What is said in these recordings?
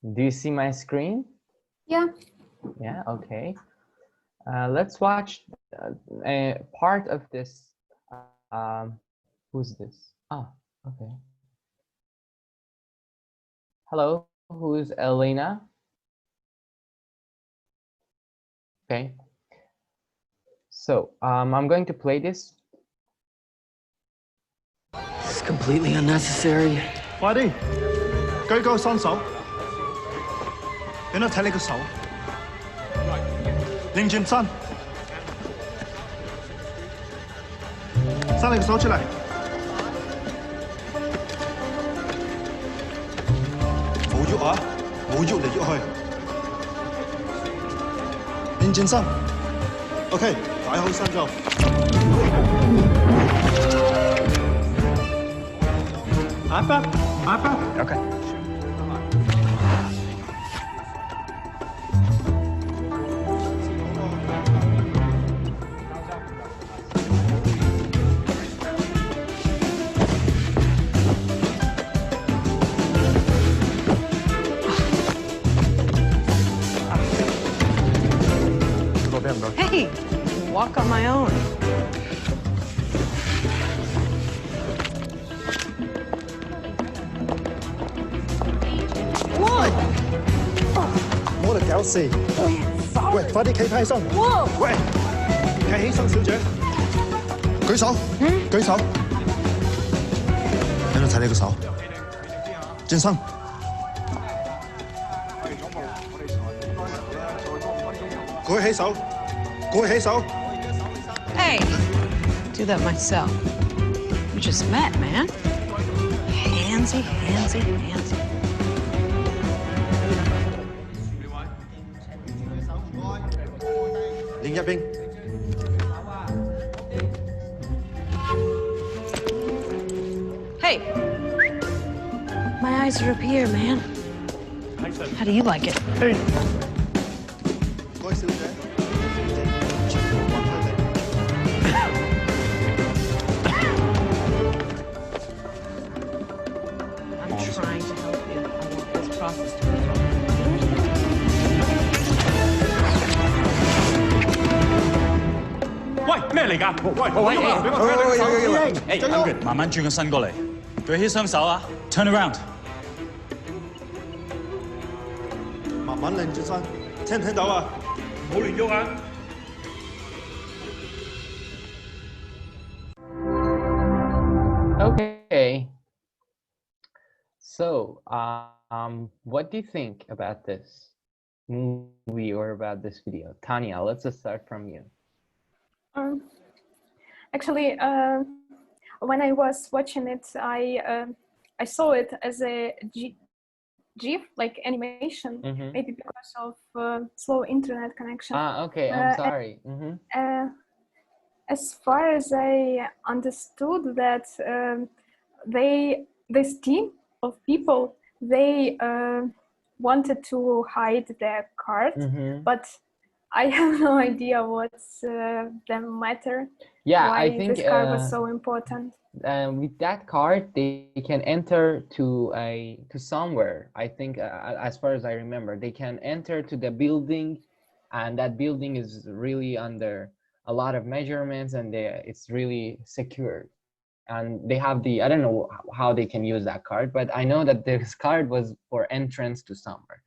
Do you see my screen? Yeah. Yeah, okay. Let's watch a part of this. Who's this? Ah, okay. Hello, who's Elena? Okay. So, I'm going to play this. It's completely unnecessary. 快啲，舉高雙手，俾我睇你個手，擰轉身，伸你個手出嚟，冇喐啊，冇喐嚟喐去，擰轉身 ，OK， 擺好身就。 Okay. Hey, walk on my own. What? 冇嚟搞事！喂，快啲企起身！喂，企起身，小姐，舉手，舉手，俾我睇你個手，轉身。舉起手，舉起手。 Hey, do that myself. We just met, man. Handsy, handsy, handsy. Hey, my eyes are up here, man. How do you like it? Hey. 該小姐，全部揾佢哋。I'm trying to help you. I want this process to be fun. 喂，咩嚟㗎？喂，俾我睇你手。Hey, I'm good. 慢慢轉個身過嚟，舉起雙手啊 ！Turn around. 慢慢擰轉身，聽唔聽到啊？唔好亂喐啊！ Okay. So, what do you think about this movie or about this video? Tanya, let's just start from you. Actually, when I was watching it, I saw it as a GIF, like animation, maybe because of slow internet connection. Ah, okay. I'm sorry. As far as I understood that this team of people, they wanted to hide their card, but I have no idea what's the matter. Yeah, why I think this card was so important. With that card, they can enter to somewhere. I think, as far as I remember, they can enter to the building, and that building is really under a lot of measurements, and it's really secure. And they have I don't know how they can use that card, but I know that this card was for entrance to somewhere.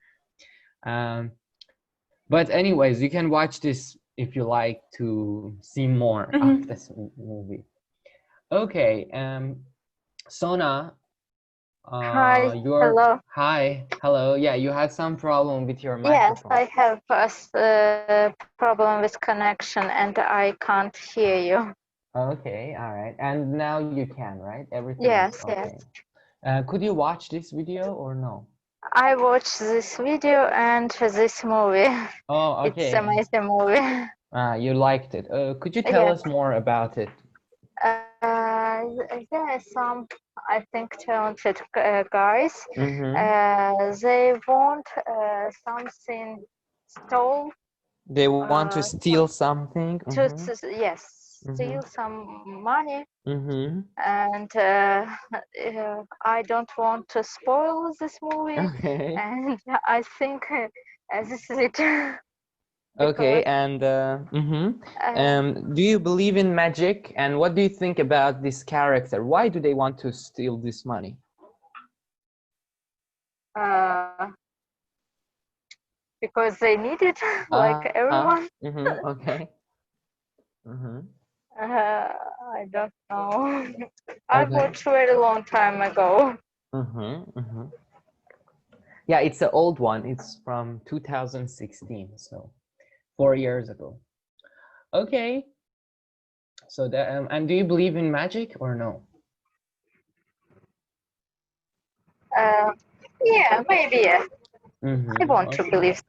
But anyways, you can watch this if you like to see more of this movie. Okay, Sona. Hi, hello. Hi, hello. Yeah, you had some problem with your Yes, microphone. I have a problem with connection and I can't hear you. Okay, all right. And now you can, right? Everything Yes, is okay. yes. Could you watch this video or no? I watched this video and this movie. Oh, okay. It's an amazing movie. You liked it. Could you tell us more about it? There are some, I think, talented guys. They want something stole. They want to steal something? Yes, steal some money, Mm-hmm. and I don't want to spoil this movie, Okay. and I think this is it. Okay, Because and uh, do you believe in magic? And what do you think about this character? Why do they want to steal this money? uh, because they need it, like everyone. Okay. Mm-hmm. I don't know. I Okay. watched very long time ago. Yeah, it's an old one. It's from 2016, so 4 years ago. Okay. So that and do you believe in magic or no? Uh, yeah, maybe. Yeah. I want to Okay. believe.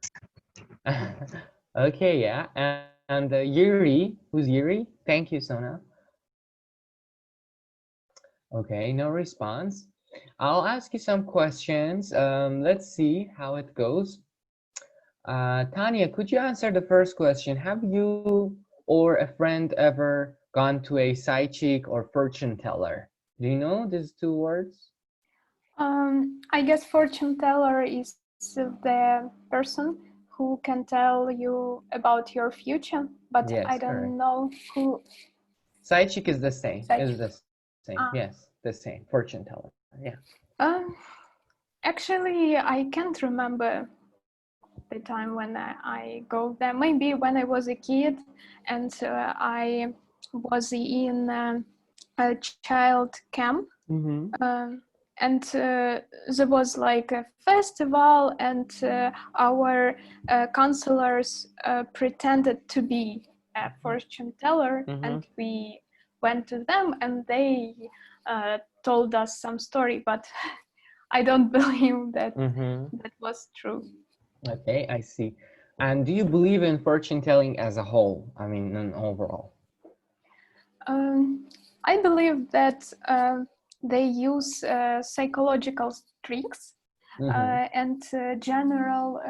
Okay, yeah. And Yuri, who's Yuri? Thank you, Sona. Okay, no response. I'll ask you some questions. Let's see how it goes. Tanya, could you answer the first question? Have you or a friend ever gone to a psychic or fortune teller? Do you know these two words? I guess fortune teller is the person who can tell you about your future, but I Yes, correct. don't know who. Psychic is the same. Psychic. Is the same. Yes, the same. Fortune teller. Yeah. Actually, I can't remember the time when I go there. Maybe when I was a kid, and I was in a child camp. And there was like a festival, and our counselors pretended to be a fortune teller, and we went to them, and they told us some story, but I don't believe that that was true. Okay, I see. And do you believe in fortune telling as a whole? I mean, an overall. I believe that they use psychological tricks and general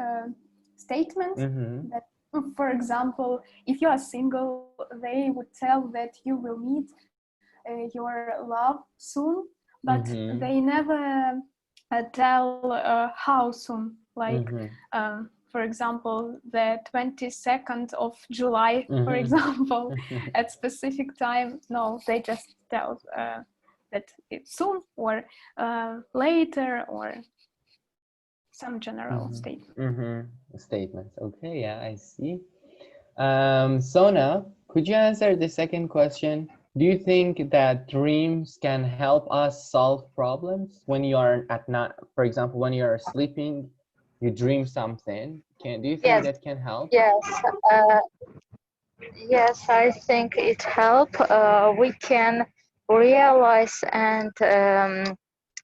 statements that, for example, if you are single, they would tell that you will meet your love soon, but they never tell how soon. Like, for example, the 22nd of July, for example, at specific time. No, they just tell that it's soon or later, or some general statement. Statements. Okay, yeah, I see. Sona, could you answer the second question? Do you think that dreams can help us solve problems when you are at night? For example, when you are sleeping, you dream something. Do you think Yes, that can help? yes, yes. I think it help. We can realize and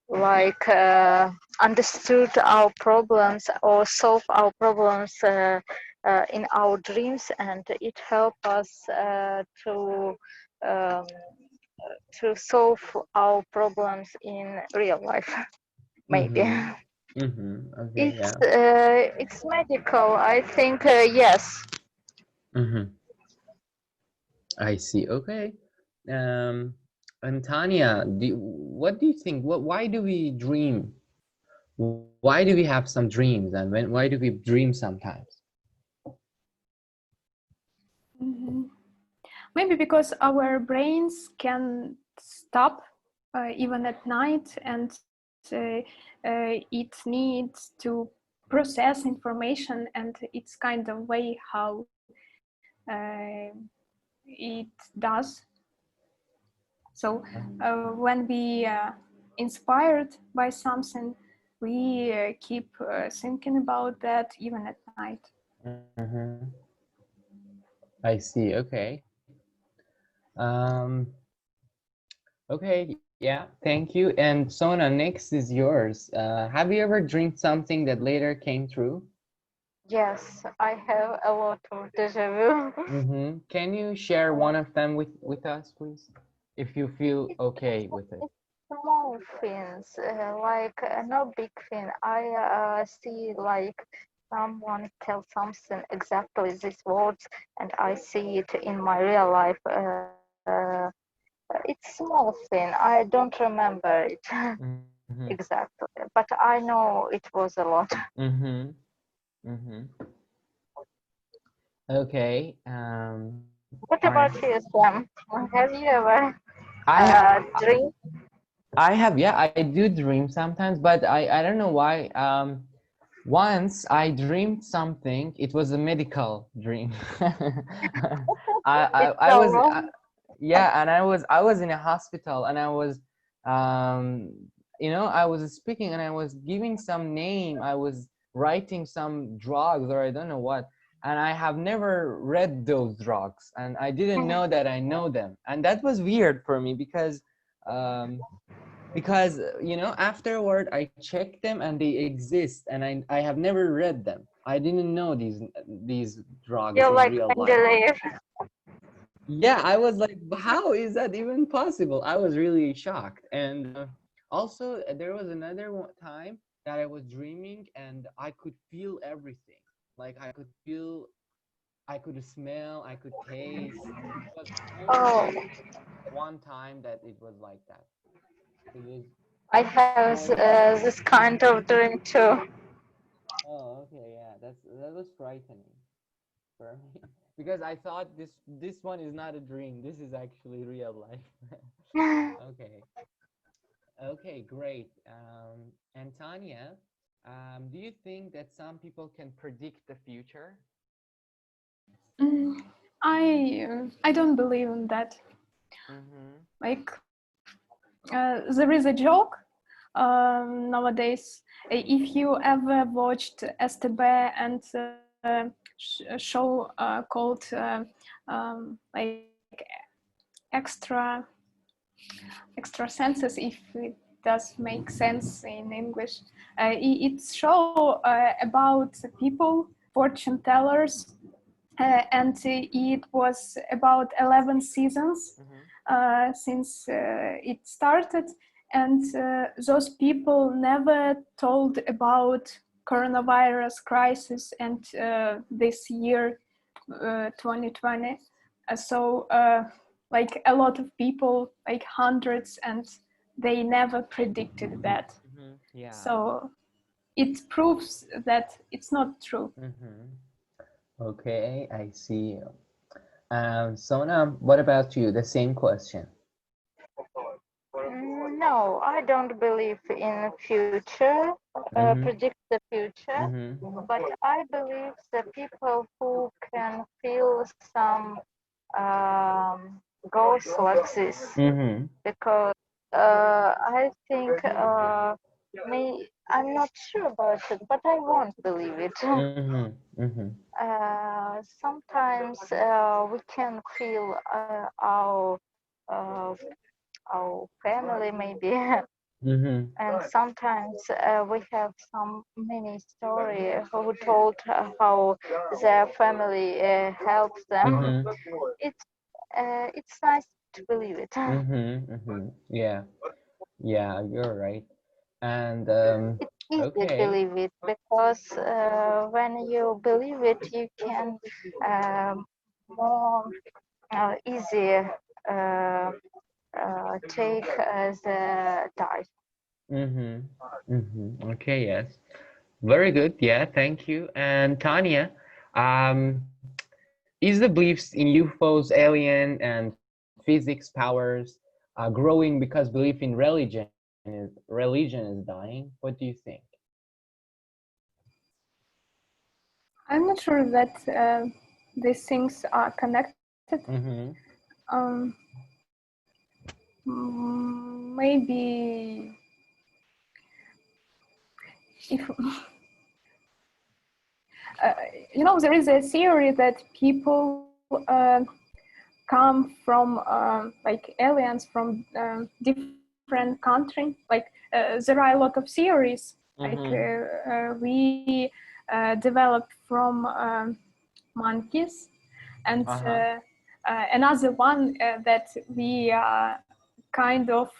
like understood our problems or solve our problems in our dreams, and it help us um, to solve our problems in real life. Maybe Okay, yeah. it's medical. I think yes. I see. Okay. And Tanya, what do you think? Why do we dream? Why do we have some dreams, and why do we dream sometimes? Maybe because our brains can stop even at night, and it needs to process information, and it's kind of way how it does. So when we inspired by something, we keep thinking about that even at night. I see. Okay. Okay. Yeah. Thank you. And Sona, next is yours. Have you ever dreamed something that later came true? Yes, I have a lot of deja vu. Can you share one of them with us, please, if you feel okay with it? Small things, like no big thing. I see like someone tell something exactly these words, and I see it in my real life. it's small thing. I don't remember it exactly, but I know it was a lot. Okay. What All right. about you, Sam? Have you ever dreamed? I have, yeah, I do dream sometimes, but I don't know why. Once I dreamed something. It was a medical dream. It's I so was wrong. yeah, and I was in a hospital, and I was you know, I was speaking and I was giving some name. I was writing some drugs or I don't know what, and I have never read those drugs, and I didn't know that I know them, and that was weird for me because you know, afterward I checked them and they exist, and I have never read them. I didn't know these drugs You're in like real life. Mendeleev. Yeah, I was like, how is that even possible? I was really shocked. And also there was another time that I was dreaming and I could feel everything. Like I could feel, I could smell, I could taste. It was Oh, only one time that it was like that. It was I have this kind of dream too. Oh, okay, yeah, that was frightening for me because I thought this one is not a dream. This is actually real life. Okay, okay, great. And Tanya, do you think that some people can predict the future? Mm, I don't believe in that. Like there is a joke nowadays. If you ever watched STB and show called like extra senses, if it does make sense in English, it's show about people, fortune tellers, and it was about 11 seasons since it started, and those people never told about coronavirus crisis and this year 2020. So like a lot of people, like hundreds, and they never predicted that. Yeah. So it proves that it's not true. Okay, I see. Sonam, what about you? The same question. No, I don't believe in future, predict the future, but I believe the people who can feel some goals like this, because I think I'm not sure about it, but I won't believe it. Sometimes we can feel uh, our family maybe. And sometimes we have some many story who told how their family helps them. It's nice to believe it. Yeah, yeah, you're right. And It's easy to okay. believe it because when you believe it, you can more easy take the dive. Okay, yes. Very good. Yeah, thank you. And Tanya, um, is the beliefs in UFOs, alien, and physics powers growing because belief in religion is dying? What do you think? I'm not sure that these things are connected. Um, maybe if you know, there is a theory that people come from like aliens from different country. Like there are a lot of theories. Like we developed from monkeys, and another one that we are kind of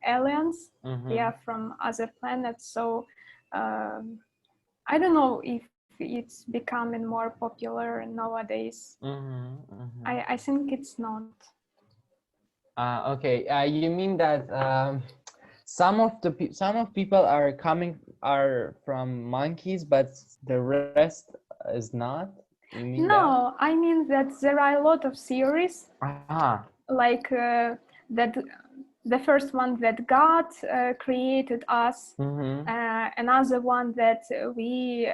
aliens. We are from other planets. So I don't know if it's becoming more popular nowadays. I think it's not. Okay. You mean that some of people are from monkeys, but the rest is not? You mean that? No, I mean that there are a lot of theories, Ah. like that the first one that God created us, another one that we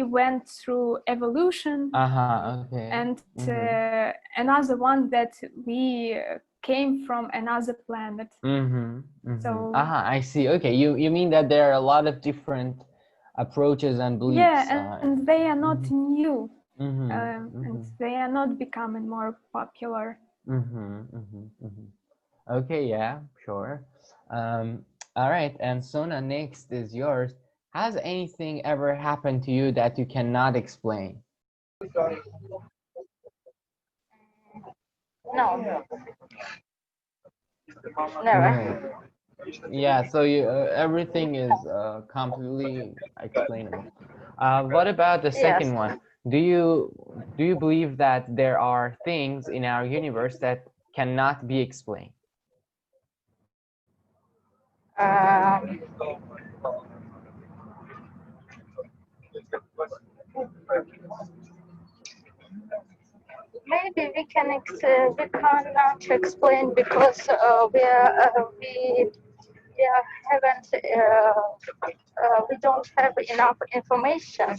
went through evolution, Okay. and another one that we came from another planet. So I see. Okay, you mean that there are a lot of different approaches and beliefs. yeah, and they are not new, and they are not becoming more popular. Okay, yeah, sure. All right, and Sona, next is yours. Has anything ever happened to you that you cannot explain? No, never. No. Yeah, so everything is completely explainable. What about the Yes. second one? Do you believe that there are things in our universe that cannot be explained? Um, Maybe we cannot explain because we don't have enough information.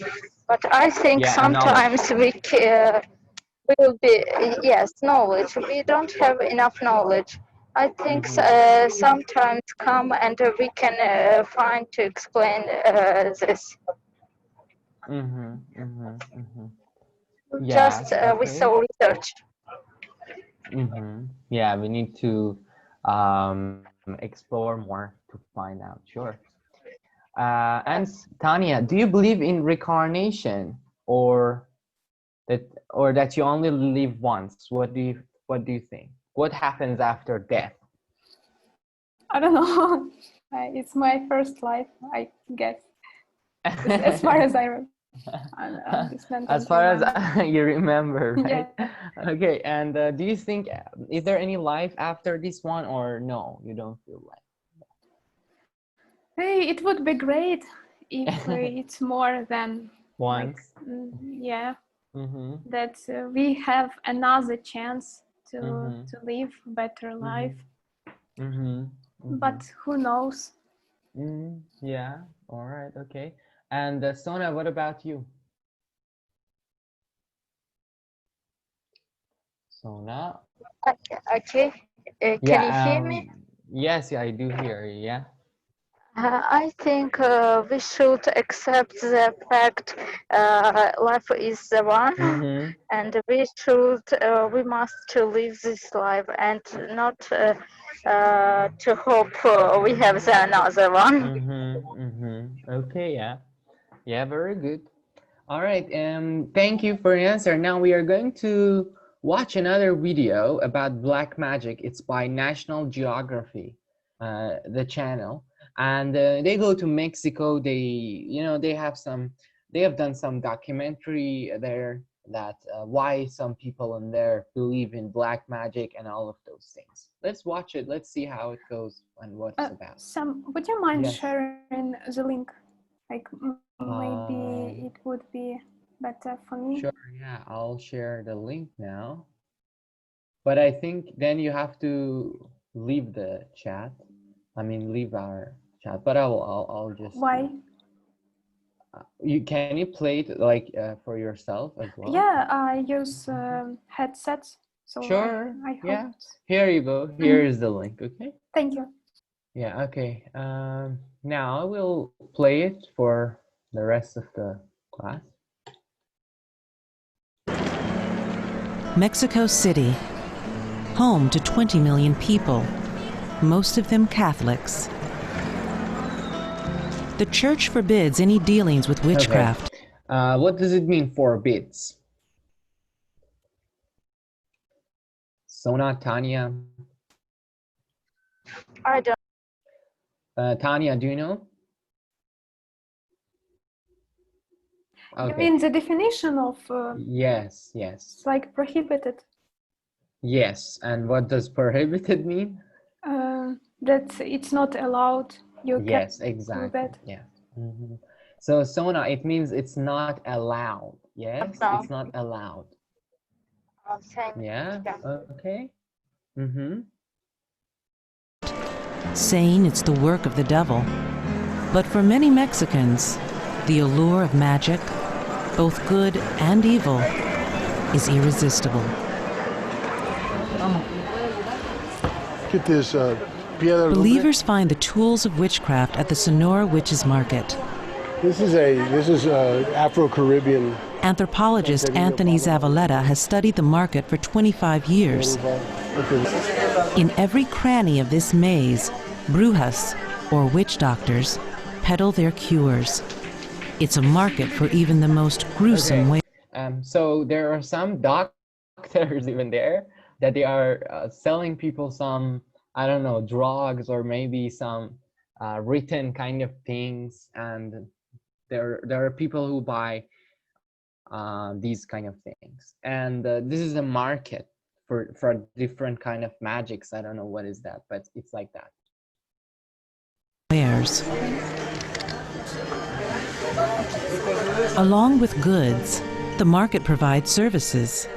But I think Yeah, and knowledge. sometimes we will be, yes, knowledge. We don't have enough knowledge. I think sometimes come and we can find to explain this. Just Yes, with okay. our research. Yeah, we need to explore more to find out. Sure. And Yes. Tanya, do you believe in reincarnation or that you only live once? What do you think? What happens after death? I don't know. It's my first life, I guess. As far as I understand As and far as remember. you remember, right? Yeah. Okay, and do you think is there any life after this one, or no, you don't feel like? Hey, it would be great if it's more than like, Once. yeah, Mm-hmm. that we have another chance to Mm-hmm. live better life. Mm-hmm. But who knows? Yeah. All right. Okay. And Sona, what about you? Sona. Okay. Can you Yeah. hear me? Yes. Yeah, I do hear you. Yeah. I think we should accept the fact life is the one, Mm-hmm. and we must to live this life and not to hope we have the another one. Okay. Yeah. Yeah. Very good. All right. Thank you for your answer. Now we are going to watch another video about black magic. It's by National Geography, the channel, and they go to Mexico. They have done some documentary there that why some people in there believe in black magic and all of those things. Let's watch it. Let's see how it goes and what it's about. Sam, would you mind Yes. sharing the link? Like maybe Um, it would be better for me. Sure, yeah, I'll share the link now. But I think then you have to leave the chat. I mean, leave our chat. But I'll just. Why? Can you play it like for yourself as well? Yeah, I use headsets, so Sure. I hope. Yeah. Here you go. Here is the link. Okay. Thank you. Yeah. Okay. Now I will play it for the rest of the class. Mexico City, home to 20 million people, most of them Catholics. The church forbids any dealings with witchcraft. Okay. What does it mean, forbids? Sona, Tanya. I don't. Tanya, do you know? You mean the definition of? Yes. It's like prohibited. Yes, and what does prohibited mean? That it's not allowed. You Yes, can do exactly. that. Yeah. So Sona, it means it's not allowed. Yes, No. it's not allowed. Same. Yeah. Okay. saying it's the work of the devil. But for many Mexicans, the allure of magic, both good and evil, is irresistible. Get this piedra. Believers find the tools of witchcraft at the Sonora Witches Market. This is Afro-Caribbean. Anthropologist Anthony Zavaleta has studied the market for 25 years. In every cranny of this maze, brujas, or witch doctors, peddle their cures. It's a market for even the most gruesome ways. So there are some doctors even there that they are selling people some, I don't know, drugs or maybe some written kind of things, and there are people who buy these kind of things, and this is a market for different kind of magics. I don't know what is that, but it's like that. Wares. Along with goods, the market provides services.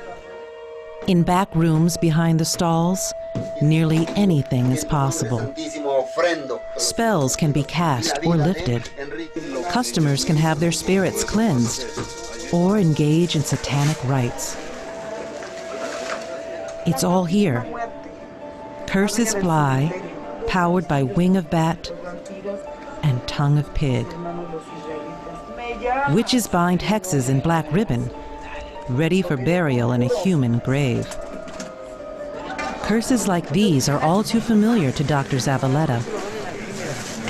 In back rooms behind the stalls, nearly anything is possible. Spells can be cast or lifted. Customers can have their spirits cleansed or engage in satanic rites. It's all here. Curses fly, powered by wing of bat and tongue of pig. Witches bind hexes in black ribbon, ready for burial in a human grave. Curses like these are all too familiar to Dr. Zavaleta.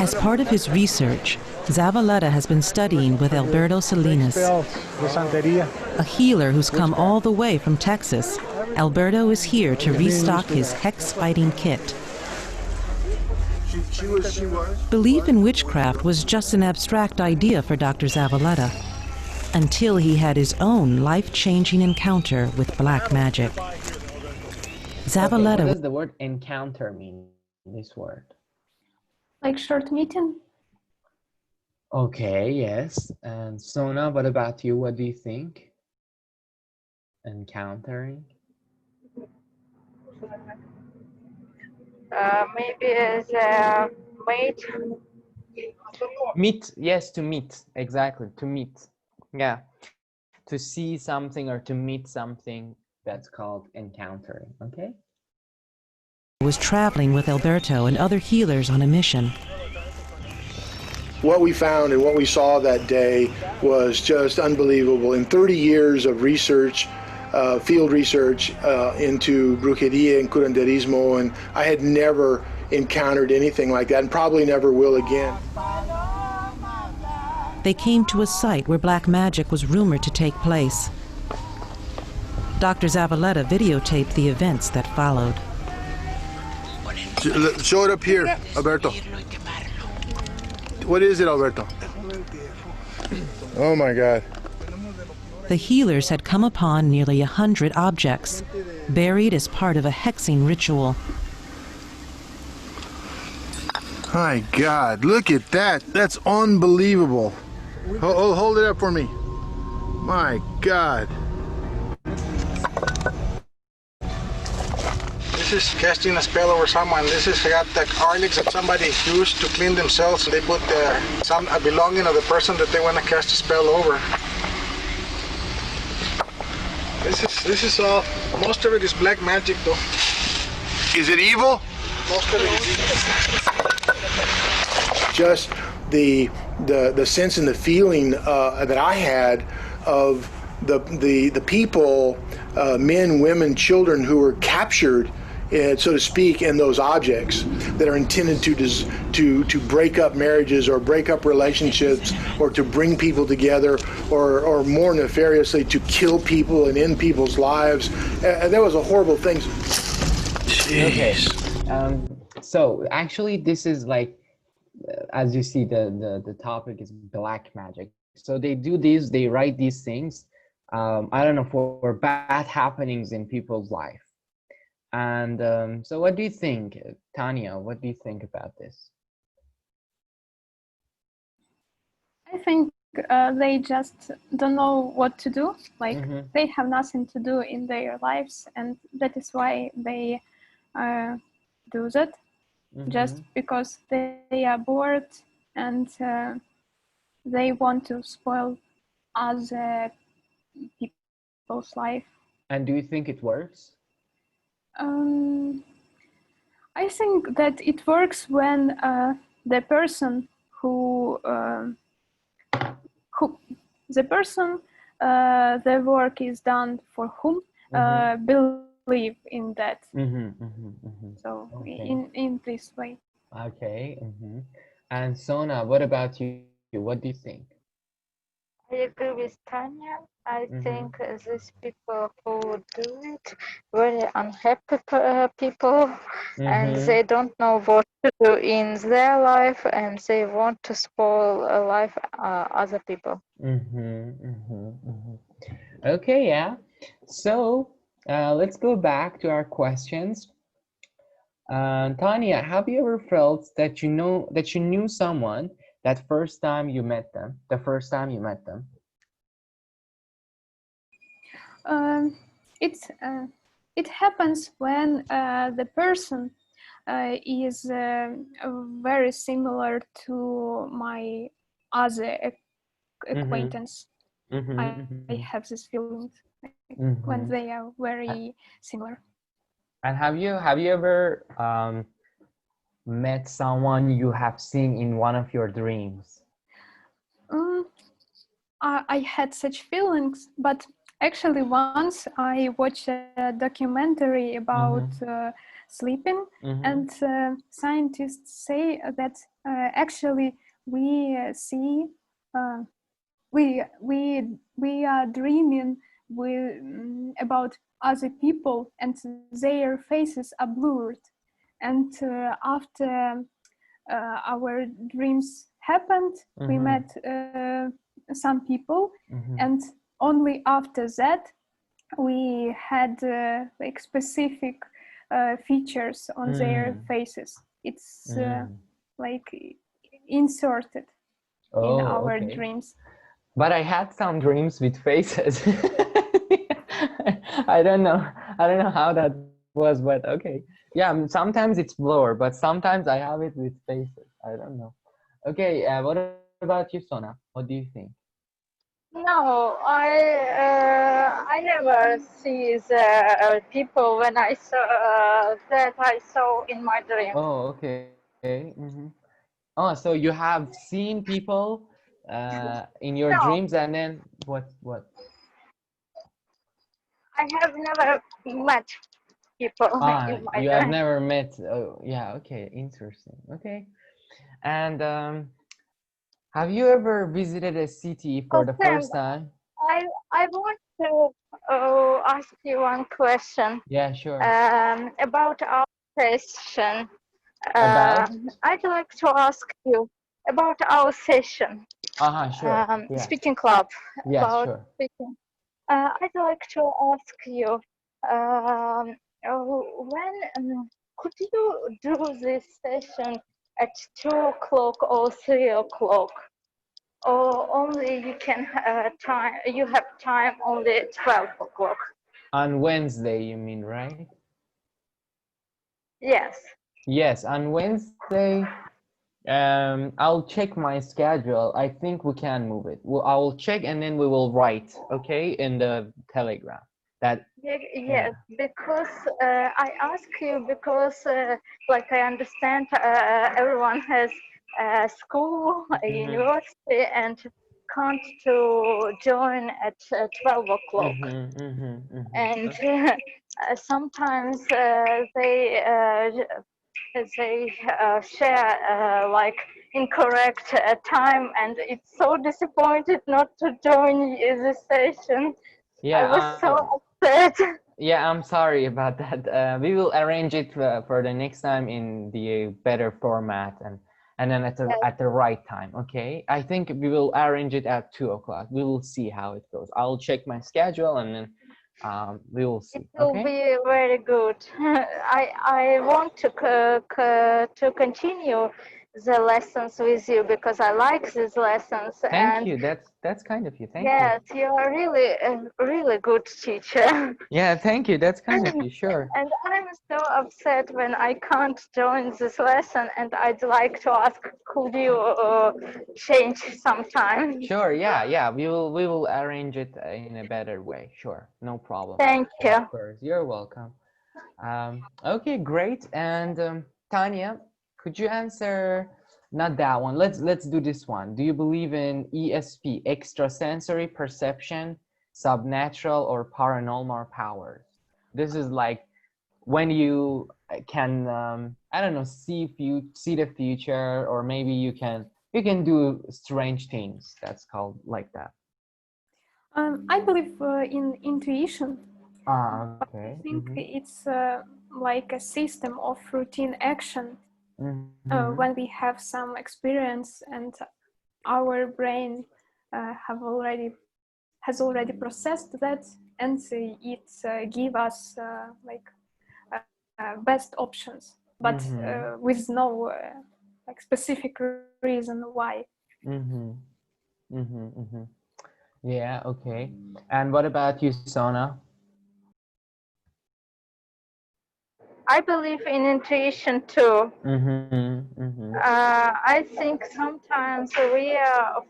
As part of his research, Zavaleta has been studying with Alberto Salinas, a healer who's come all the way from Texas. Alberto is here to restock his hex-fighting kit. Belief in witchcraft was just an abstract idea for Dr. Zavaleta, until he had his own life-changing encounter with black magic. Zavaleta. What does the word encounter mean, this word? Like short meeting? Okay, yes. And Sona, what about you? What do you think? Encountering? Maybe as a mate. Meet, yes, to meet, exactly, to meet. Yeah, to see something or to meet something, that's called encountering, okay? Was traveling with Alberto and other healers on a mission. What we found and what we saw that day was just unbelievable. In 30 years of research, field research into brujeria and curanderismo, and I had never encountered anything like that and probably never will again. They came to a site where black magic was rumored to take place. Dr. Zavaleta videotaped the events that followed. Show it up here, Alberto. What is it, Alberto? Oh my God. The healers had come upon nearly 100 objects, buried as part of a hexing ritual. My God, look at that. That's unbelievable. Hold it up for me. My God. This is casting a spell over someone. This is got the garlics that somebody used to clean themselves. They put some belonging of the person that they want to cast a spell over. This is all. Most of it is black magic, though. Is it evil? Most of it is evil. Just the sense and the feeling that I had of the people, men, women, children who were captured, so to speak, in those objects that are intended to break up marriages or break up relationships or to bring people together or more nefariously to kill people and end people's lives. That was a horrible thing. Jeez. Okay. So actually this is like, as you see, the topic is black magic. So they do this, they write these things, I don't know, for bad happenings in people's life. And so what do you think, Tanya? What do you think about this? I think they just don't know what to do. Like they have nothing to do in their lives, and that is why they do that. Just because they are bored and they want to spoil other people's life. And do you think it works? I think that it works when the person who the work is done for whom believe in that. So okay. in this way. Okay. And Sona, what about you? What do you think? I agree with Tanya. I think these people who do it very unhappy people, and they don't know what to do in their life, and they want to spoil life other people. Okay, yeah. So let's go back to our questions. Tanya, have you ever felt that you knew someone that first time you met them, the first time you met them? It happens when the person is very similar to my other acquaintance. I have this feeling when they are very similar. And have you ever met someone you have seen in one of your dreams? I had such feelings, but actually once I watched a documentary about sleeping, and scientists say that actually we see we are dreaming about other people, and their faces are blurred, and after our dreams happened, we met some people, and only after that we had like specific features on their faces. It's like inserted in our dreams. But I had some dreams with faces. I don't know how that was, but okay. Yeah, sometimes it's blur, but sometimes I have it with faces. I don't know. Okay, what about you, Sona? What do you think? No, I never see the people when I saw that I saw in my dream. Oh, okay. Oh, so you have seen people in your No, dreams, and then what? I have never met people in my You have dream. never met. Oh, yeah. Okay, interesting. Okay, and have you ever visited a city for Oh, the Sam, first time? I want to ask you one question Yeah, sure. about our session. About? I'd like to ask you about our session, Sure. Yeah. speaking club, Yes, about sure. speaking. I'd like to ask you, when could you do this session at 2 o'clock or 3 o'clock? Or only you can you have time only at 12 o'clock? On Wednesday, you mean, right? Yes. Yes, on Wednesday. I'll check my schedule. I think we can move it. I will check, and then we will write, okay, in the Telegram. That. Yes, because I ask you because, like I understand, everyone has school, a university, and can't to join at 12 o'clock. And sometimes they share like incorrect time, and it's so disappointed not to join the session. Yeah. I was so upset. Yeah, I'm sorry about that. We will arrange it for the next time in the better format, and then at the right time. Okay. I think we will arrange it at 2 o'clock. We will see how it goes. I'll check my schedule, and then We will see. It will Okay. be very good. I want to continue the lessons with you because I like these lessons. Thank And you. That's kind of you. Thank you. yes, you are really a really good teacher. Yeah, thank you. That's kind of you. Sure. And I'm so upset when I can't join this lesson, and I'd like to ask, could you change sometime? Sure. Yeah. Yeah. We will arrange it in a better way. Sure. No problem. Thank you. Of course. You're welcome. Okay. Great. And Tanya, could you answer? Not that one. Let's do this one. Do you believe in ESP, extrasensory perception, subnatural or paranormal powers? This is like when you can I don't know, see the future, or maybe you can do strange things. That's called like that. I believe in intuition. Okay. I think it's like a system of routine action. Mm-hmm. When we have some experience and our brain has already processed that, and it give us like best options, but with no like specific reason why. Yeah, okay. And what about you, Sona? I believe in intuition too. I think sometimes we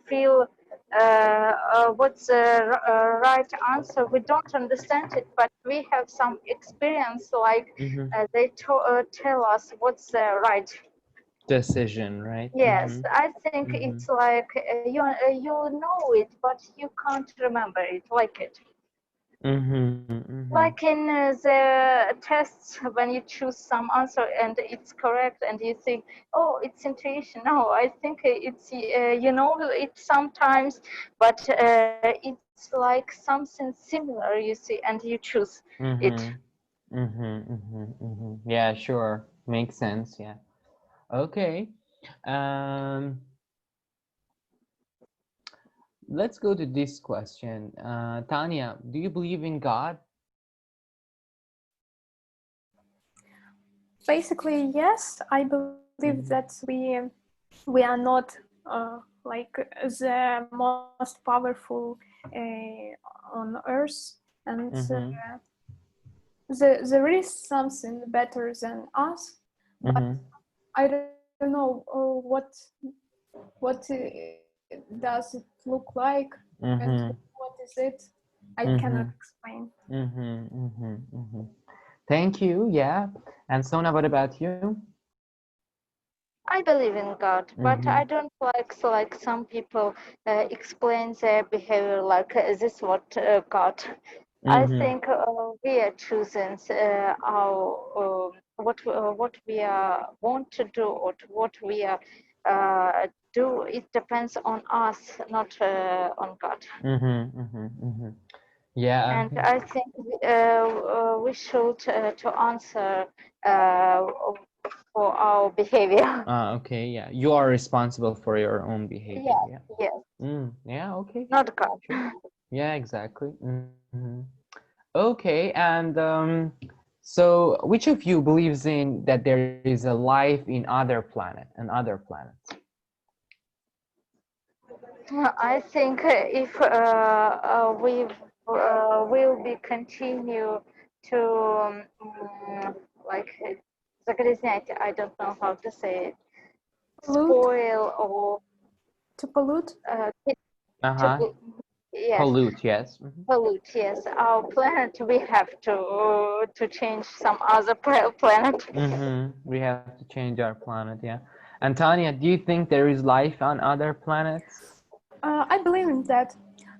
feel what's the right answer. We don't understand it, but we have some experience, like they tell us what's the right Decision, right? Yes, I think it's like you know it, but you can't remember it, like it. Like in the tests, when you choose some answer and it's correct, and you think, oh, it's intuition. No, I think it's you know it sometimes, but it's like something similar, you see, and you choose it. Yeah, sure. Makes sense. Yeah. Okay. Let's go to this question. Tanya, do you believe in God? Basically, yes. I believe that we are not like the most powerful on earth, and there is something better than us, but I don't know what does it look like, and what is it. I cannot explain. Thank you. Yeah. And Sona, what about you? I believe in God, but I don't like some people explain their behavior like this what God. I think we are choosing our what we want to do or what we do. It depends on us, not on God. Yeah. And I think we should to answer for our behavior. Okay. Yeah. You are responsible for your own behavior. Yeah. Yes. Yeah. Okay. Not God. Sure. Yeah. Exactly. Okay. And so, which of you believes in that there is a life in other planets? I think if we will be continue to like загрязнять, I don't know how to say it, spoil or to pollute. Yes. Pollute, yes. Pollute, yes. Our planet, we have to change some other planet. We have to change our planet, yeah. And Tanya, do you think there is life on other planets? I believe in that,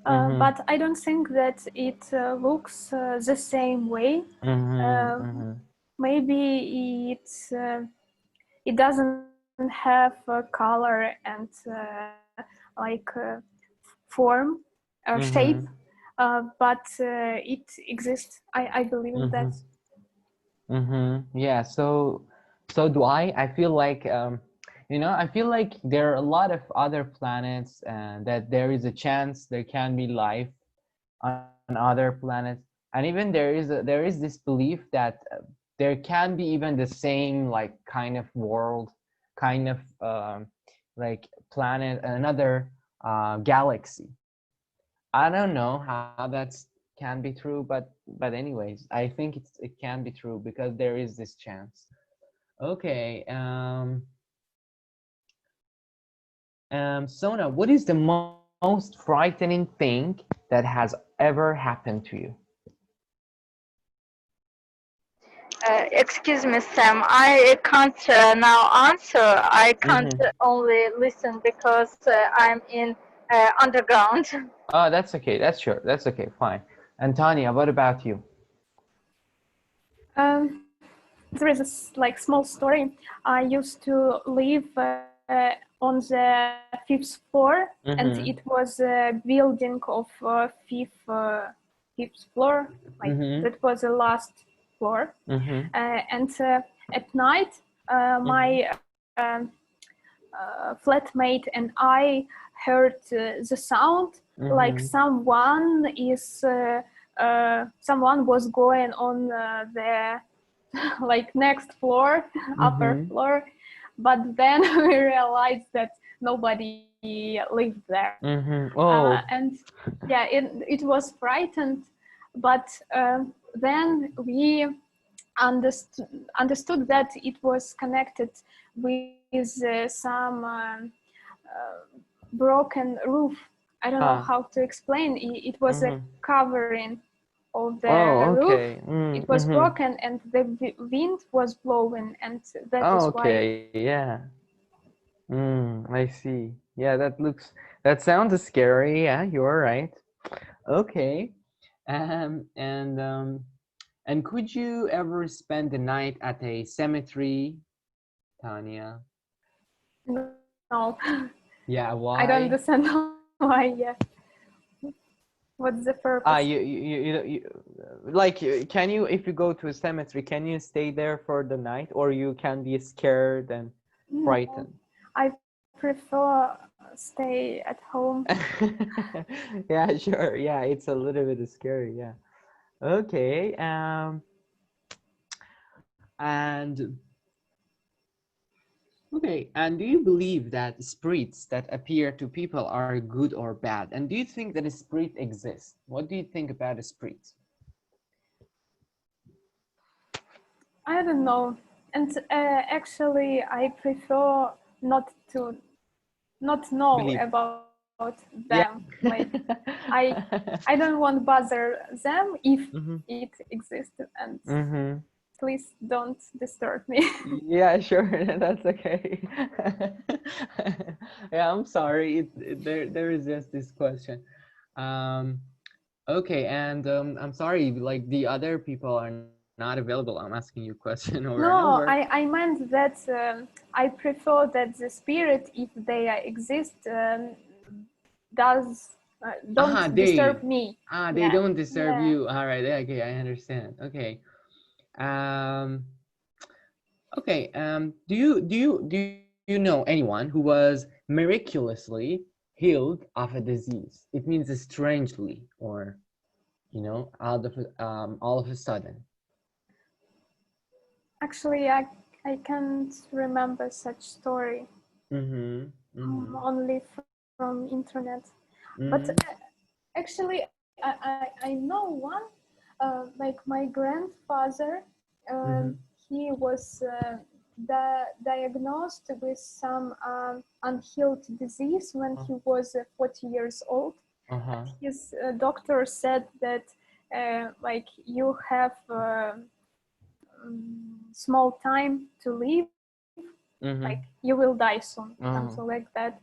but I don't think that it looks the same way. Maybe it doesn't have a color and like form or shape, but it exists. I believe in that. Yeah. So do I. I feel like I feel like there are a lot of other planets, and that there is a chance there can be life on other planets. And even there is this belief that there can be even the same like kind of world, kind of like planet, another galaxy. I don't know how that's can be true, but anyways, I think it can be true because there is this chance. Okay. Sona, what is the most frightening thing that has ever happened to you? Excuse me, Sam. I can't now answer. I can't only listen because I'm in underground. Oh, that's okay. That's sure. That's okay. Fine. And Tanya, what about you? There is a like small story. I used to live on the 5th floor, and it was a building of fifth floor. Like that was the last floor. And at night, my flatmate and I heard the sound like someone was going on the like next floor, upper floor, but then we realized that nobody lived there. And yeah, it was frightened, but then we understood that it was connected with some broken roof. I don't know how to explain. It was a covering of the roof. It was broken, and the wind was blowing, and that is why. Yeah. I see. Yeah, that sounds scary. Yeah, you're right. Okay. And could you ever spend the night at a cemetery, Tanya? No. Yeah, why? I don't understand why. Yeah. What's the purpose? You like, can you, if you go to a cemetery, can you stay there for the night, or you can be scared and frightened? I prefer stay at home. Yeah, sure. Yeah, it's a little bit scary. Yeah. Okay. And okay, and do you believe that spirits that appear to people are good or bad? And do you think that a spirit exists? What do you think about a spirit? I don't know. And actually, I prefer not know Believe. about them. Yeah. Like I don't want to bother them if it exists, and please don't disturb me. Yeah, sure. That's okay. Yeah, I'm sorry. There is just this question. Okay, and I'm sorry, like the other people are not available. I'm asking you a question over and over. No, I meant that I prefer that the spirit, if they exist, don't disturb me. They don't disturb you. All right. Okay, I understand. Okay. Okay. Do you know anyone who was miraculously healed of a disease? It means strangely, or all of a sudden. Actually, I can't remember such story. Only from internet. But actually, I know one. Like my grandfather, he was diagnosed with some unhealed disease when he was 40 years old. His doctor said that like you have small time to live, like you will die soon, something like that.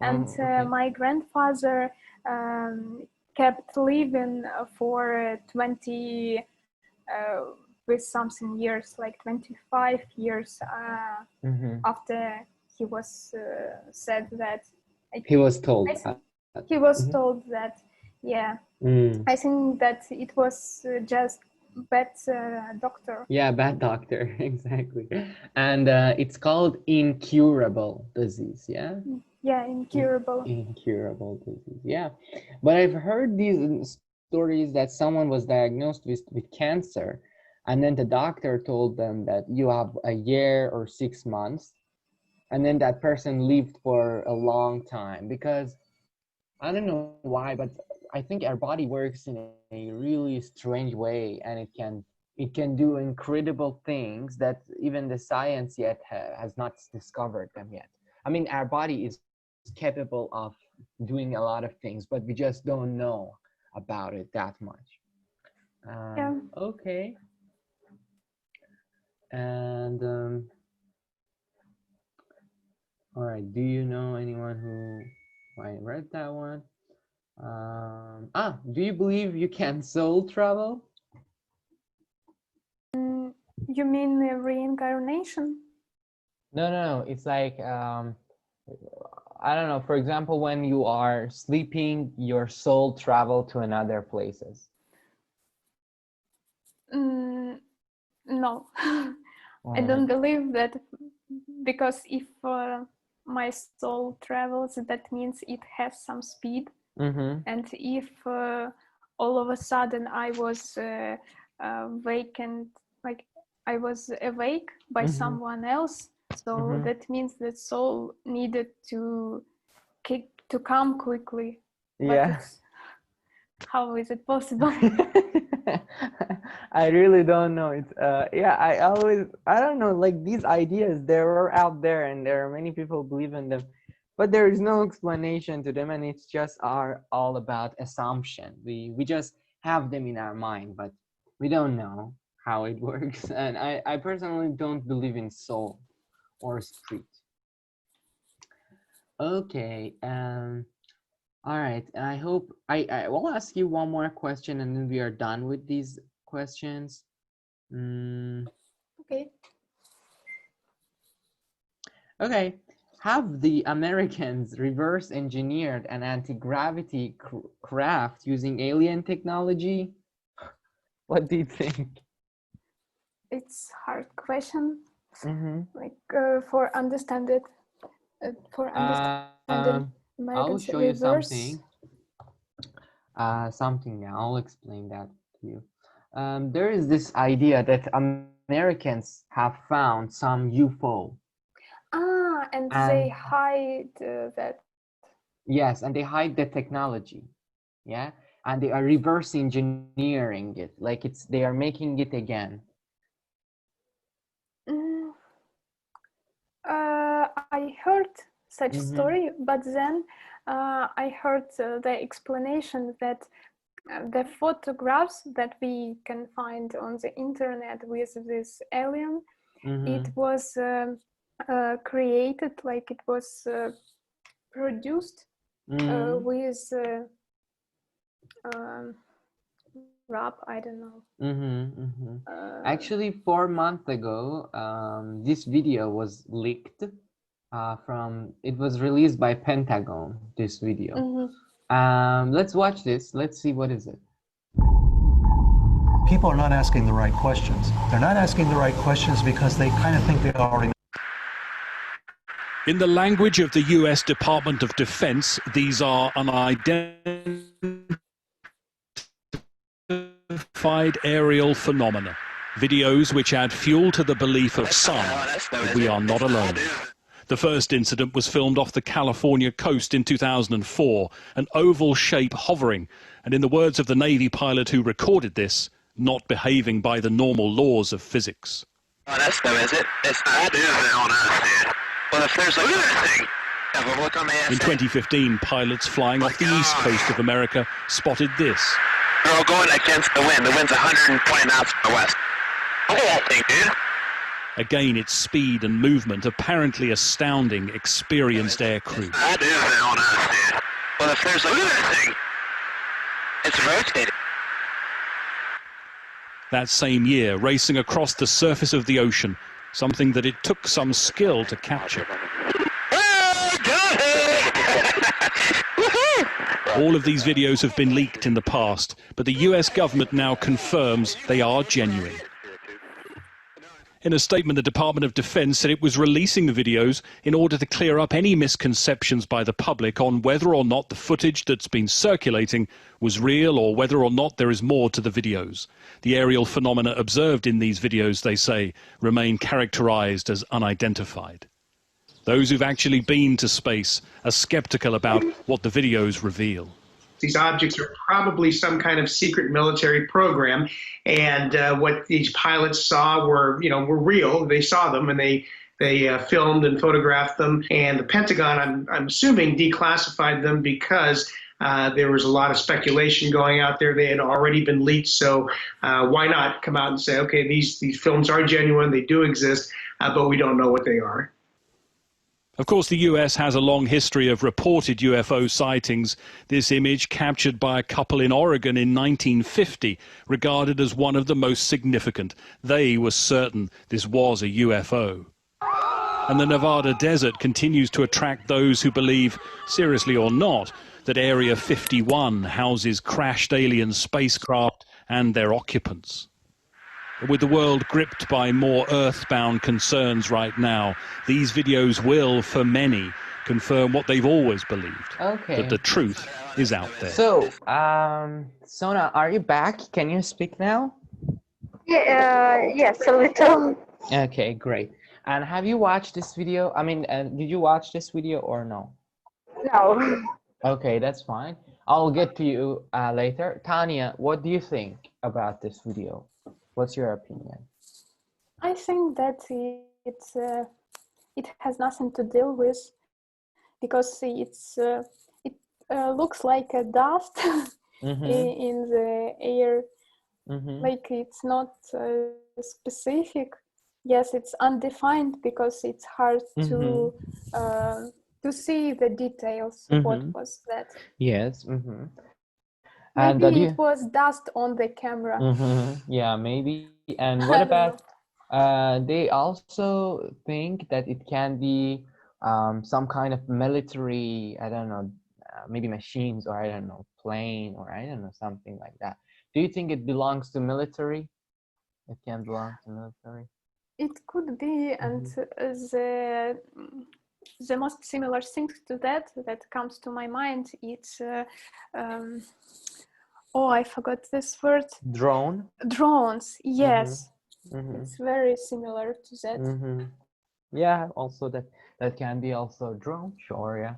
And my grandfather kept living for 20 with something years, like 25 years after he was said that he was told he was told that, yeah. I think that it was just bad doctor. Yeah, bad doctor. Exactly. And it's called incurable disease. Yeah, incurable disease. Yeah, but I've heard these stories that someone was diagnosed with cancer, and then the doctor told them that you have a year or 6 months, and then that person lived for a long time. Because I don't know why, but I think our body works in a really strange way, and it can do incredible things that even the science yet has not discovered them yet. I mean, our body is capable of doing a lot of things, but we just don't know about it that much. Yeah. Okay. And all right, do you know anyone who might read that one? Do you believe you can soul travel? You mean reincarnation? No, it's like I don't know, for example, when you are sleeping, your soul travel to another places. No. I don't believe that, because if my soul travels, that means it has some speed. And if all of a sudden I was awakened, like I was awake by someone else, so that means that soul needed to come quickly. Yeah. How is it possible? I really don't know. It's yeah, I don't know, like these ideas, they're out there and there are many people believe in them, but there is no explanation to them, and it's just all about assumption. We just have them in our mind, but we don't know how it works. And I personally don't believe in soul or spirit. Okay, all right, I hope I will ask you one more question and then we are done with these questions. Okay. Okay, have the Americans reverse engineered an anti-gravity craft using alien technology? What do you think? It's a hard question. Like for understand it, I'll show you something. I'll explain that to you. There is this idea that Americans have found some UFO. And they hide that. Yes, and they hide the technology. Yeah, and they are reverse engineering it, like they are making it again. I heard such story, but then I heard the explanation that the photographs that we can find on the internet with this alien, it was created, like it was produced with rap, I don't know. Actually, 4 months ago, this video was leaked it was released by Pentagon, this video. Let's watch this. Let's see, what is it? People are not asking the right questions. They're not asking the right questions because they kind of think they already know. In the language of the US Department of Defense, these are unidentified aerial phenomena, videos which add fuel to the belief of some that we are not alone. The first incident was filmed off the California coast in 2004, an oval shape hovering, and in the words of the Navy pilot who recorded this, not behaving by the normal laws of physics. Oh, that's them, is it? It's not on us, dude. Well, if there's look at that thing. Have a look on the In 2015, pilots flying off the east coast of America spotted this. They're all going against the wind. The wind's 120 knots from the west. Look at that thing, dude. Again, its speed and movement apparently astounding experienced air crew. I do on us, dude. Well, if there's look at that thing. It's rotating. That same year, racing across the surface of the ocean, something that it took some skill to capture. All of these videos have been leaked in the past, but the US government now confirms they are genuine. In a statement, the Department of Defense said it was releasing the videos in order to clear up any misconceptions by the public on whether or not the footage that's been circulating was real or whether or not there is more to the videos. The aerial phenomena observed in these videos, they say, remain characterized as unidentified. Those who've actually been to space are skeptical about what the videos reveal. These objects are probably some kind of secret military program, and what these pilots saw were real. They saw them, and they filmed and photographed them. And the Pentagon, I'm assuming, declassified them because there was a lot of speculation going out there. They had already been leaked, so why not come out and say, okay, these films are genuine, they do exist, but we don't know what they are. Of course, the US has a long history of reported UFO sightings. This image, captured by a couple in Oregon in 1950, regarded as one of the most significant. They were certain this was a UFO. And the Nevada desert continues to attract those who believe, seriously or not, that Area 51 houses crashed alien spacecraft and their occupants. With the world gripped by more earthbound concerns right now, these videos will, for many, confirm what they've always believed, that the truth is out there. So, Sona, are you back? Can you speak now? Yeah, yes, a little. Okay, great. And have you watched this video? I mean, did you watch this video or no? No. Okay, that's fine. I'll get to you later. Tanya, what do you think about this video? What's your opinion? I think that it has nothing to deal with, because it looks like a dust in the air. Like it's not specific. Yes, it's undefined because it's hard to see the details. What was that? Yes. Maybe it was dust on the camera. Yeah, maybe. And what about, they also think that it can be some kind of military, I don't know, maybe machines, or I don't know, plane, or I don't know, something like that. Do you think it belongs to military? It can belong to military? It could be, and the most similar thing to that comes to my mind, it's oh, I forgot this word. Drone? Drones, yes. It's very similar to that. Yeah, also that can be also drone, sure, yeah.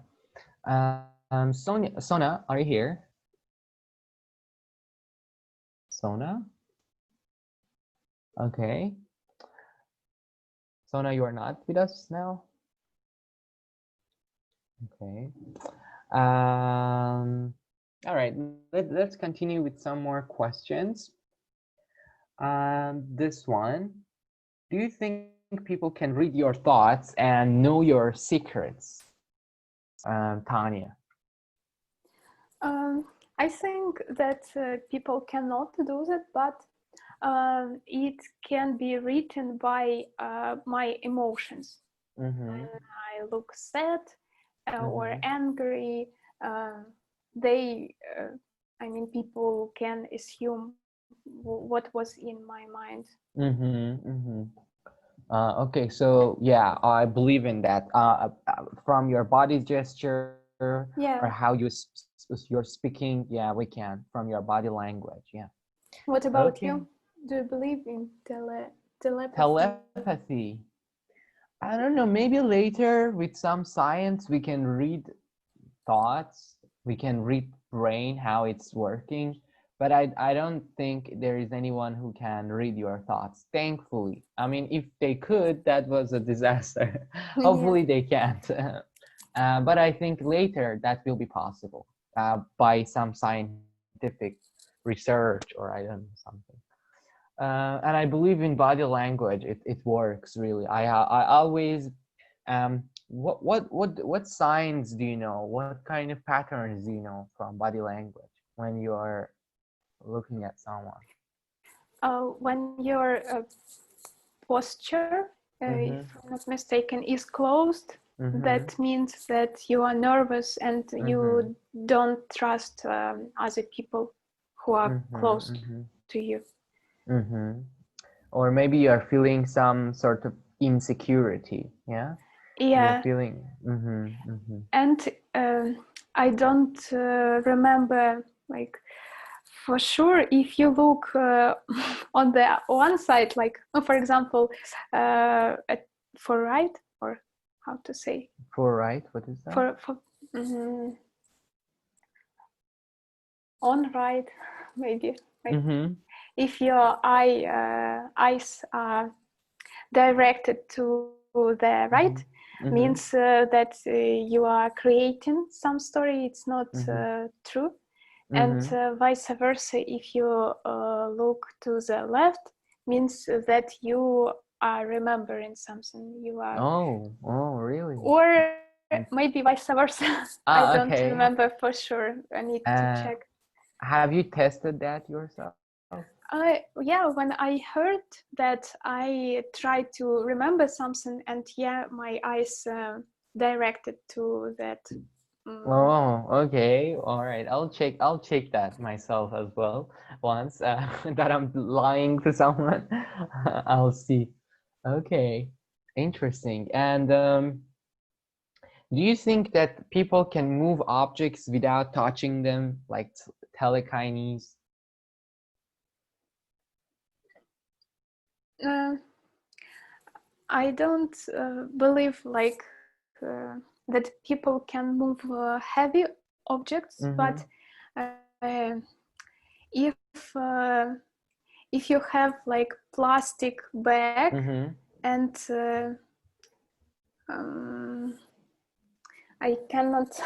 Sona, are you here? Sona? Okay. Sona, you are not with us now? Okay. All right, let's continue with some more questions. This one, do you think people can read your thoughts and know your secrets? Tanya. I think that people cannot do that, but it can be written by my emotions. When I look sad or angry, I mean, people can assume what was in my mind. Okay, so yeah, I believe in that. From your body gesture, or how you're speaking, yeah, we can. From your body language, yeah. What about you? Do you believe in telepathy? Telepathy. I don't know, maybe later with some science we can read thoughts, we can read brain, how it's working, but I don't think there is anyone who can read your thoughts, thankfully. I mean, if they could, that was a disaster. Hopefully they can't. But I think later that will be possible by some scientific research, or I don't know, something. And I believe in body language. It works really. I always what signs do you know? What kind of patterns do you know from body language when you are looking at someone? When your posture, if I'm not mistaken, is closed, that means that you are nervous and you don't trust other people who are close to you. or maybe you are feeling some sort of insecurity. Yeah. Yeah. You're feeling. And I don't remember, like, for sure, if you look on the one side, like, for example, for right, or how to say? For right, what is that? On right, maybe. Like, if your eyes are directed to the right, means that you are creating some story. It's not true. And vice versa, if you look to the left, means that you are remembering something. You are. Oh, really? Or maybe vice versa. I don't remember for sure. I need to check. Have you tested that yourself? Yeah, when I heard that, I tried to remember something, and yeah, my eyes directed to that. Oh, okay, all right. I'll check that myself as well once that I'm lying to someone. I'll see. Okay, interesting. And do you think that people can move objects without touching them, like telekinesis? I don't believe like that people can move heavy objects, but if you have like plastic bag and I cannot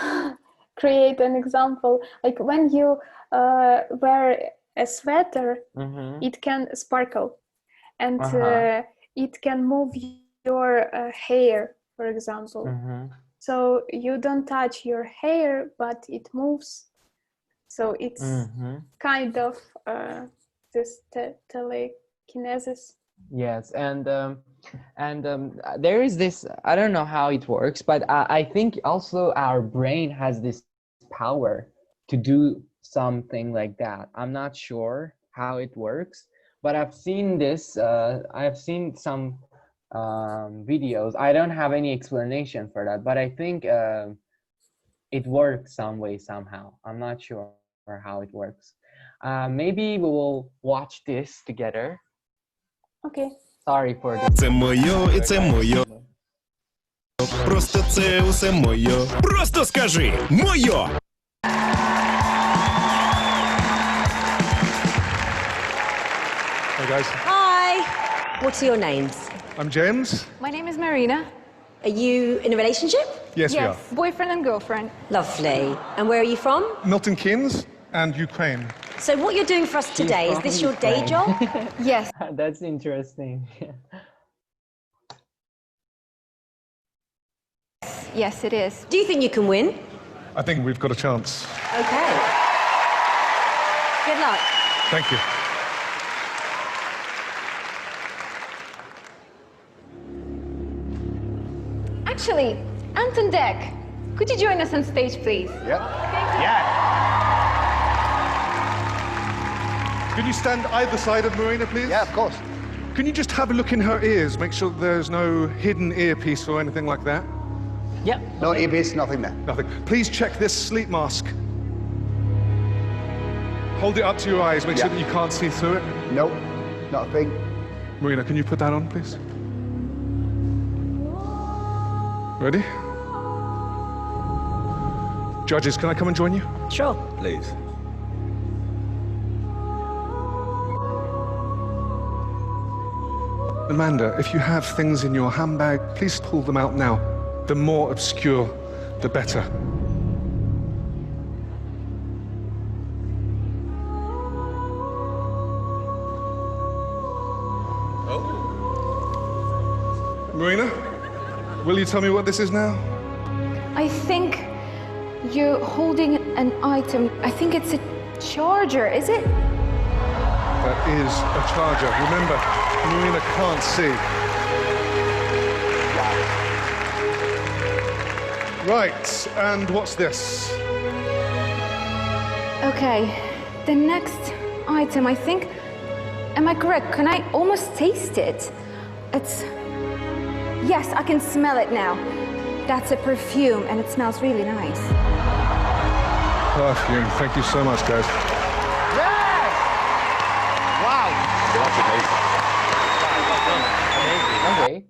create an example, like when you wear a sweater, it can sparkle, and it can move your hair, for example. So you don't touch your hair, but it moves. So it's kind of this telekinesis. Yes, and there is this, I don't know how it works, but I think also our brain has this power to do something like that. I'm not sure how it works, but I've seen this, I've seen some videos. I don't have any explanation for that, but I think it works some way, somehow. I'm not sure how it works. Maybe we will watch this together. Okay. Sorry for this. Це моє, і це моє. Просто це усе моє. Просто скажи моє. Hey guys. Hi. What are your names? I'm James. My name is Marina. Are you in a relationship? Yes, we are. Boyfriend and girlfriend. Lovely. And where are you from? Milton Keynes and Ukraine. So what you're doing for us today, is this your day job? Yes. That's interesting. Yes, it is. Do you think you can win? I think we've got a chance. Okay. Good luck. Thank you. Actually, Anton Deck, could you join us on stage, please? Yeah. Can you stand either side of Marina, please? Yeah, of course. Can you just have a look in her ears, make sure there's no hidden earpiece or anything like that? Yeah. No earpiece, nothing there. Nothing. Please check this sleep mask. Hold it up to your eyes, make sure that you can't see through it. Nope, not a thing. Marina, can you put that on, please? Ready? Judges, can I come and join you? Sure. Please. Amanda, if you have things in your handbag, please pull them out now. The more obscure, the better. Marina, will you tell me what this is now? I think you're holding an item. I think it's a charger, is it? That is a charger. Remember, Marina can't see. Right, and what's this? Okay, the next item, I think Am I correct? Can I almost taste it? It's... Yes, I can smell it now. That's a perfume, and it smells really nice. Perfume. Thank you so much, guys. Yes! Wow. That's amazing. Okay.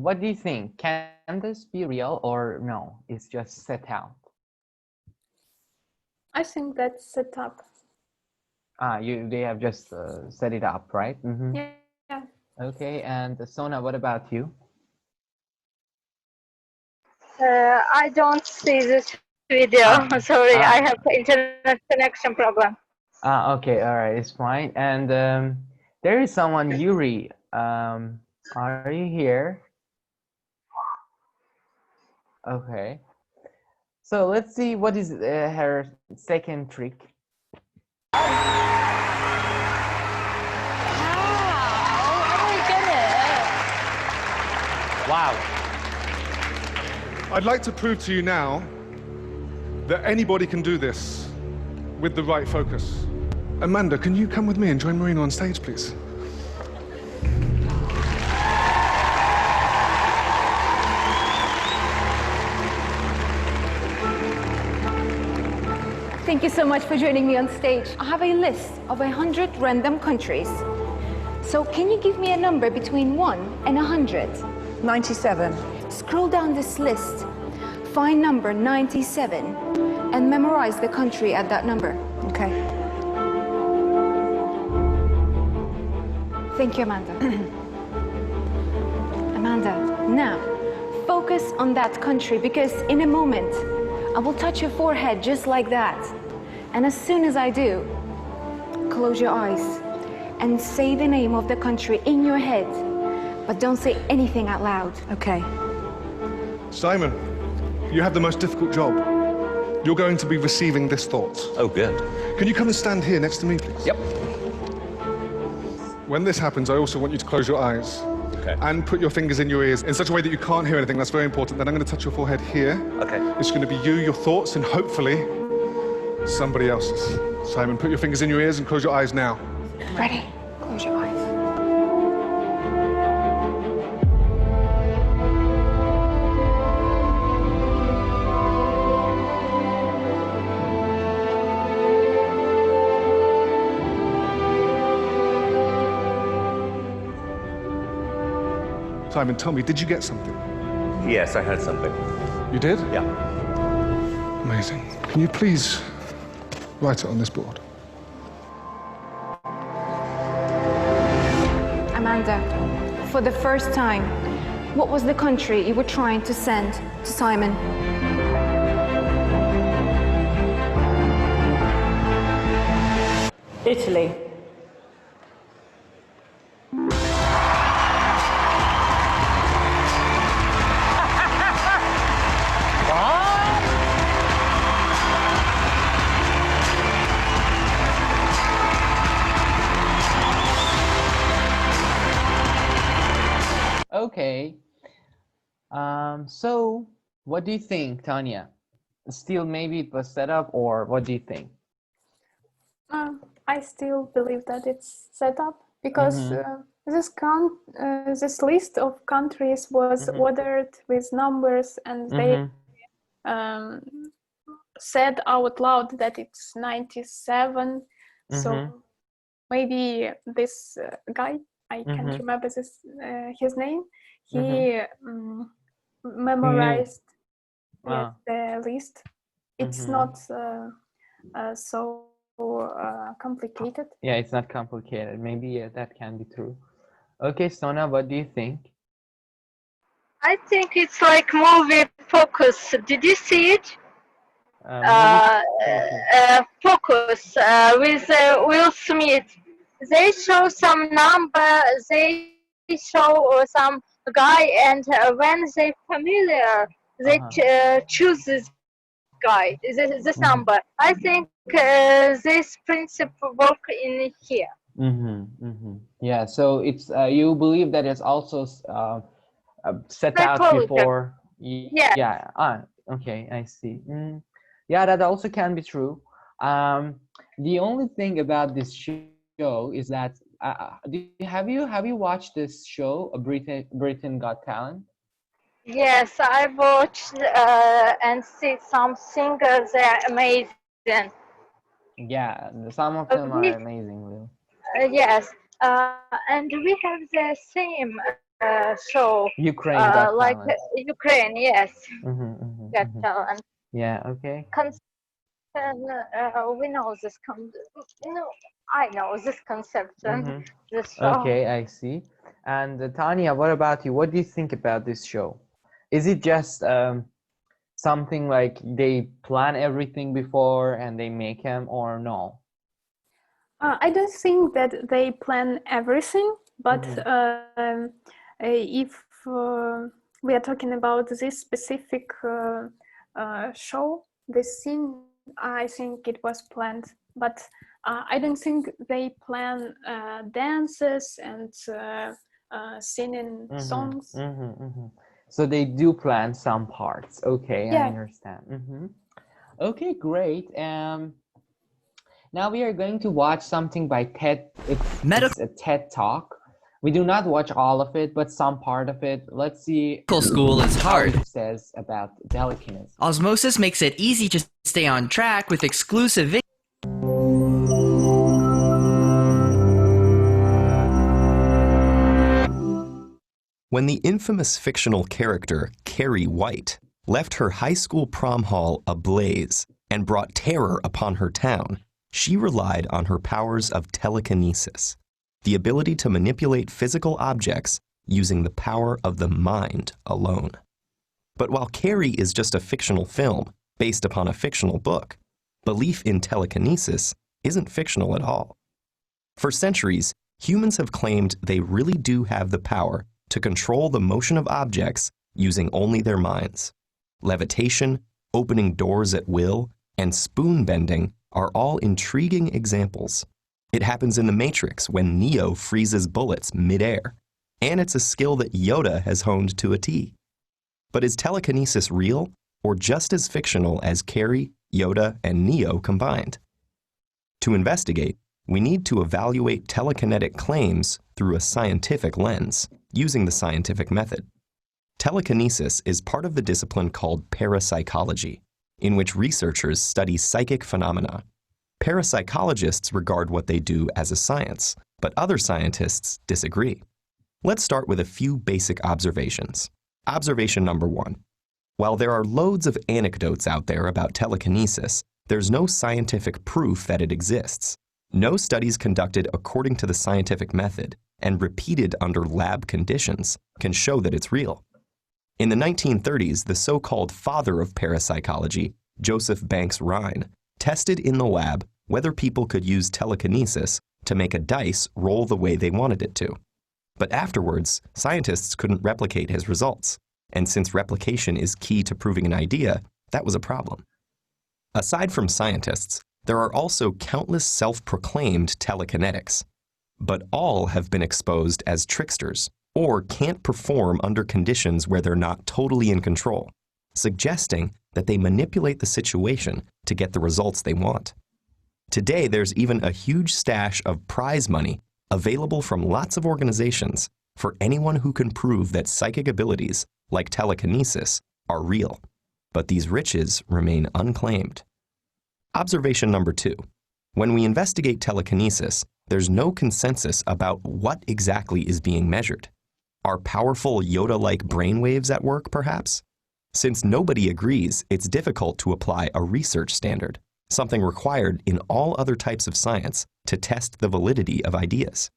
What do you think? Can this be real or no? It's just set out. I think that's set up. They have just set it up, right? Mm-hmm. Yeah. Okay, and Sona, what about you? I don't see this video. Sorry, I have internet connection problem. Okay, all right, it's fine. And there is someone, Yuri. Are you here? Okay. So let's see what is her second trick. Wow. I'd like to prove to you now that anybody can do this with the right focus. Amanda, can you come with me and join Marina on stage, please? Thank you so much for joining me on stage. I have a list of 100 random countries. So can you give me a number between 1 and 100? 97. Scroll down this list, find number 97, and memorize the country at that number. Okay. Thank you, Amanda. Amanda, now focus on that country, because in a moment I will touch your forehead just like that. And as soon as I do, close your eyes and say the name of the country in your head, but don't say anything out loud. Okay. Simon, you have the most difficult job. You're going to be receiving this thought. Oh, good. Can you come and stand here next to me, please? Yep. When this happens, I also want you to close your eyes. Okay. And put your fingers in your ears in such a way that you can't hear anything. That's very important. Then I'm going to touch your forehead here. Okay. It's going to be you, your thoughts, and hopefully somebody else's. Simon, put your fingers in your ears and close your eyes now. Ready? Close your eyes. Simon, tell me, did you get something? Yes, I heard something. You did? Yeah. Amazing. Can you please write it on this board? Amanda, for the first time, what was the country you were trying to send to Simon? Italy. Okay. So what do you think, Tanya? Still, maybe it was set up, or what do you think? I still believe that it's set up, because this list of countries was ordered with numbers, and they said out loud that it's 97. So maybe this guy, I can't remember his name, he memorized the list. It's not so complicated. Yeah, it's not complicated. Maybe that can be true. Okay, Sona, what do you think? I think it's like movie Focus. Did you see it? Focus with Will Smith. They show some number, they show some guy, and when they familiar, they choose this guy, this number. I think this principle work in here. Yeah, so it's you believe that it's also set out before. Yeah. Okay, I see. Yeah, that also can be true. The only thing about this show is that have you watched this show, Britain Got Talent? Yes, I watched and see some singers. They're amazing. Yeah, some of them are amazing, Lil. Yes, and we have the same show. Ukraine Got like Talent. Ukraine, yes. Got Mhm. Talent. Yeah. Okay. We know this. No, I know this conception. This show. Okay, I see. And Tanya, what about you? What do you think about this show? Is it just something like they plan everything before and they make them, or no? I don't think that they plan everything, but if we are talking about this specific show, this scene, I think it was planned, but I don't think they plan dances and singing songs. So they do plan some parts. Okay, I Yeah. understand. Okay, great. Now we are going to watch something by TED. It's a TED Talk. We do not watch all of it, but some part of it. Let's see. Medical school is hard. What it says about telekinesis. Osmosis makes it easy to stay on track with exclusive When the infamous fictional character Carrie White left her high school prom hall ablaze and brought terror upon her town, she relied on her powers of telekinesis, the ability to manipulate physical objects using the power of the mind alone. But while Carrie is just a fictional film based upon a fictional book, belief in telekinesis isn't fictional at all. For centuries, humans have claimed they really do have the power to control the motion of objects using only their minds. Levitation, opening doors at will, and spoon bending are all intriguing examples. It happens in The Matrix when Neo freezes bullets midair, and it's a skill that Yoda has honed to a T. But is telekinesis real, or just as fictional as Carrie, Yoda, and Neo combined? To investigate, we need to evaluate telekinetic claims through a scientific lens, using the scientific method. Telekinesis is part of the discipline called parapsychology, in which researchers study psychic phenomena. Parapsychologists regard what they do as a science, but other scientists disagree. Let's start with a few basic observations. Observation number 1. While there are loads of anecdotes out there about telekinesis, there's no scientific proof that it exists. No studies conducted according to the scientific method and repeated under lab conditions can show that it's real. In the 1930s, the so-called father of parapsychology, Joseph Banks Rhine, tested in the lab whether people could use telekinesis to make a dice roll the way they wanted it to. But afterwards, scientists couldn't replicate his results, and since replication is key to proving an idea, that was a problem. Aside from scientists, there are also countless self-proclaimed telekinetics, but all have been exposed as tricksters or can't perform under conditions where they're not totally in control, suggesting that they manipulate the situation to get the results they want. Today, there's even a huge stash of prize money available from lots of organizations for anyone who can prove that psychic abilities, like telekinesis, are real, but these riches remain unclaimed. Observation number 2. When we investigate telekinesis, there's no consensus about what exactly is being measured. Are powerful Yoda-like brainwaves at work, perhaps? Since nobody agrees, it's difficult to apply a research standard, something required in all other types of science to test the validity of ideas.